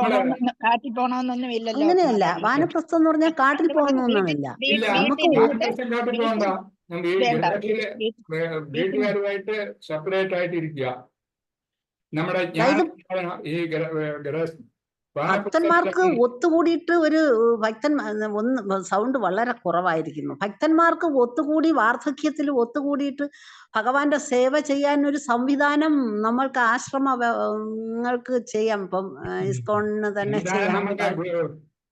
പോകണമെന്നൊന്നും ഇല്ലല്ലോ. അങ്ങനെയല്ല, വാനപ്രസ്ഥം എന്ന് പറഞ്ഞാൽ കാട്ടിൽ പോകുന്നൊന്നുമില്ല. വീട്ടുകാരുമായിട്ട് സെപ്പറേറ്റ് ആയിട്ട് ഇരിക്കുക. നമ്മുടെ ഈ ഭക്തന്മാർക്ക് ഒത്തുകൂടിയിട്ട് ഒന്ന് സൗണ്ട് വളരെ കുറവായിരിക്കുന്നു. ഭക്തന്മാർക്ക് ഒത്തുകൂടി വാർദ്ധക്യത്തിൽ ഒത്തുകൂടിയിട്ട് ഭഗവാന്റെ സേവ ചെയ്യാൻ ഒരു സംവിധാനം നമ്മൾക്ക് ആശ്രമങ്ങൾക്ക് ചെയ്യാം. ഇപ്പം ഇസ്കോണിന് തന്നെ ചെയ്യാം.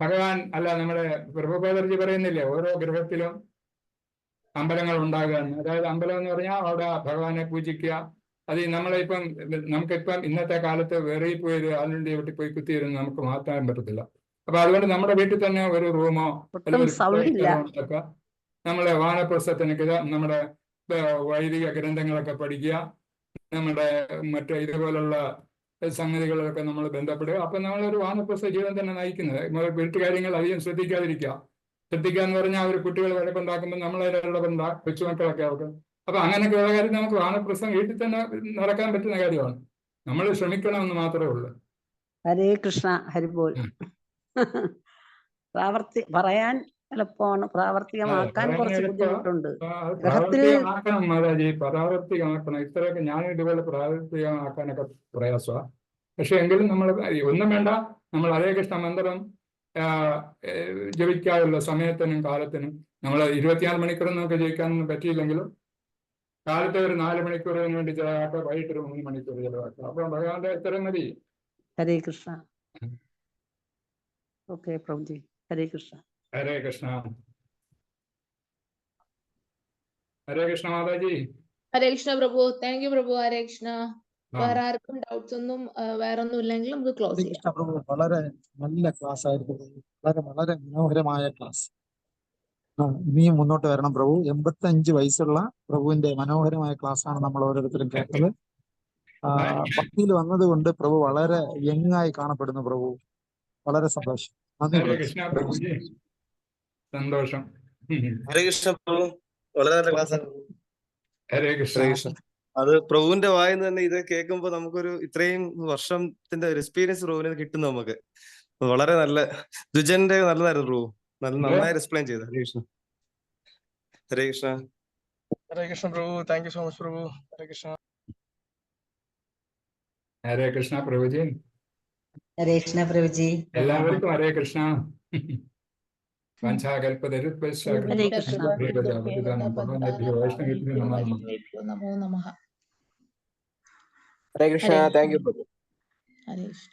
ഭഗവാൻ അല്ല, നമ്മുടെ പ്രഭുപാദർജി പറയുന്നില്ലേ, ഓരോ ഗൃഹത്തിലും അമ്പലങ്ങൾ ഉണ്ടാകുക. അതായത് അമ്പലം എന്ന് പറഞ്ഞാൽ അവിടെ ഭഗവാനെ പൂജിക്കുക. അത് നമുക്കിപ്പം ഇന്നത്തെ കാലത്ത് വേറെ പോയി അതിൻ്റെ വീട്ടിൽ പോയി കുത്തിയിരുന്ന് നമുക്ക് മാറ്റാൻ പറ്റത്തില്ല. അപ്പൊ അതുകൊണ്ട് നമ്മുടെ വീട്ടിൽ തന്നെ ഒരു റൂമോ ഒട്ടും സൗണ്ട് ഇല്ല. ഉണ്ടാക്കുക. നമ്മളെ വാനപ്രസ്ഥത്തിന് നമ്മുടെ വൈദിക ഗ്രന്ഥങ്ങളൊക്കെ പഠിക്കുക, നമ്മുടെ മറ്റേ ഇതുപോലുള്ള സംഗതികളൊക്കെ നമ്മൾ ബന്ധപ്പെടുക. അപ്പൊ നമ്മളൊരു വാനപ്രസ്ഥ ജീവിതം തന്നെ നയിക്കുന്നത്. വീട്ടുകാര്യങ്ങൾ അധികം ശ്രദ്ധിക്കാതിരിക്കുക. ശ്രദ്ധിക്കുക എന്ന് പറഞ്ഞാൽ അവർ കുട്ടികൾ വഴക്കുണ്ടാക്കുമ്പോൾ നമ്മളതിലുള്ള കൊച്ചുമക്കളൊക്കെ അവർക്ക്. അപ്പൊ അങ്ങനെയൊക്കെയുള്ള കാര്യം നമുക്ക് വാനപ്രസ്ഥം വീട്ടിൽ തന്നെ നടക്കാൻ പറ്റുന്ന കാര്യമാണ്. നമ്മൾ ശ്രമിക്കണമെന്ന് മാത്രമേ ഉള്ളൂ. ഹരേ കൃഷ്ണ. ഹരിബോൾ. പറയാൻ എളുപ്പമാണ്, പ്രാവർത്തികമാക്കാൻ കുറച്ച് ബുദ്ധിമുട്ടുണ്ട്. പ്രാവർത്തികമാക്കണം മാതാജി, പ്രാവർത്തികമാക്കണം. ഇത്രയൊക്കെ ഞാൻ ഇതുപോലെ പ്രാവർത്തികമാക്കാനൊക്കെ പ്രയാസമാണ്. പക്ഷെ എങ്കിലും നമ്മൾ ഒന്നും വേണ്ട, നമ്മൾ ഹരേ കൃഷ്ണ മന്ത്രം ജപിക്കാറുള്ള സമയത്തിനും കാലത്തിനും. നമ്മൾ 24 മണിക്കൂർ നമുക്ക് ജയിക്കാനൊന്നും പറ്റിയില്ലെങ്കിലും കാലത്തെ ഒരു 4 മണിക്കൂറിന് വേണ്ടി ചിലവാക്കുക, വൈകിട്ട് ഒരു 3 മണിക്കൂർ ചിലവാക്കുക. അപ്പൊ ഭഗവാന്റെ ഇത്രയും മതി. ഹരേ കൃഷ്ണ. ഓക്കെ പ്രഭുജി. ഹരേ കൃഷ്ണ. ഹരേ കൃഷ്ണ. ഹരേ കൃഷ്ണ മാതാജി. ഹരേ കൃഷ്ണ പ്രഭു. താങ്ക് യു പ്രഭു. ഹരേ കൃഷ്ണ. വേറെ ആർക്കും ഡൗട്ട്സ് ഒന്നും വേറെ ഒന്നും ഇല്ലെങ്കിൽ നമുക്ക് ക്ലോസ് ചെയ്യാം. പ്രഭു വളരെ നല്ല ക്ലാസ് ആയിരുന്നു. വളരെ വളരെ മനോഹരമായ ക്ലാസ്. ഇനിയും മുന്നോട്ട് വരണം പ്രഭു. 85 വയസ്സുള്ള പ്രഭുവിന്റെ മനോഹരമായ ക്ലാസ് ആണ് നമ്മൾ ഓരോരുത്തരും കേട്ടത്. ഭക്തിയിൽ വന്നതുകൊണ്ട് പ്രഭു വളരെ യങ്ങായി കാണപ്പെടുന്നു പ്രഭു. വളരെ സന്തോഷം. നന്ദി ഹരേ കൃഷ്ണ പ്രഭുജി. സന്തോഷം. ഹരേ കൃഷ്ണ പ്രഭു. വളരെ നല്ല ക്ലാസ് ആണ്. ഹരേ കൃഷ്ണ. അത് പ്രഭുവിന്റെ വായിന്ന് തന്നെ ഇത് കേൾക്കുമ്പോൾ നമുക്കൊരു ഇത്രയും വർഷത്തിന്റെ ഒരു എക്സ്പീരിയൻസ് പ്രഭുവിന് കിട്ടുന്നു നമുക്ക്. വളരെ നല്ല ദുജന്റെ നല്ലതായിരുന്നു പ്രഭു. നന്നായി എക്സ്പ്ലെയിൻ ചെയ്തു. ഹരേ കൃഷ്ണ. ഹരേ കൃഷ്ണ. ഹരേ കൃഷ്ണ പ്രഭു. താങ്ക് യു സോ മച്ച് പ്രഭു. ഹരേ കൃഷ്ണ. ഹരേ കൃഷ്ണ പ്രഭുജി. ഹരേ കൃഷ്ണ പ്രഭുജി. എല്ലാവർക്കും ഹരേ കൃഷ്ണ. ഹരേ കൃഷ്ണ. നമോ നമഃ. ഹരേ കൃഷ്ണ. താങ്ക് യു പ്രഭു. ഹരേ കൃഷ്ണ.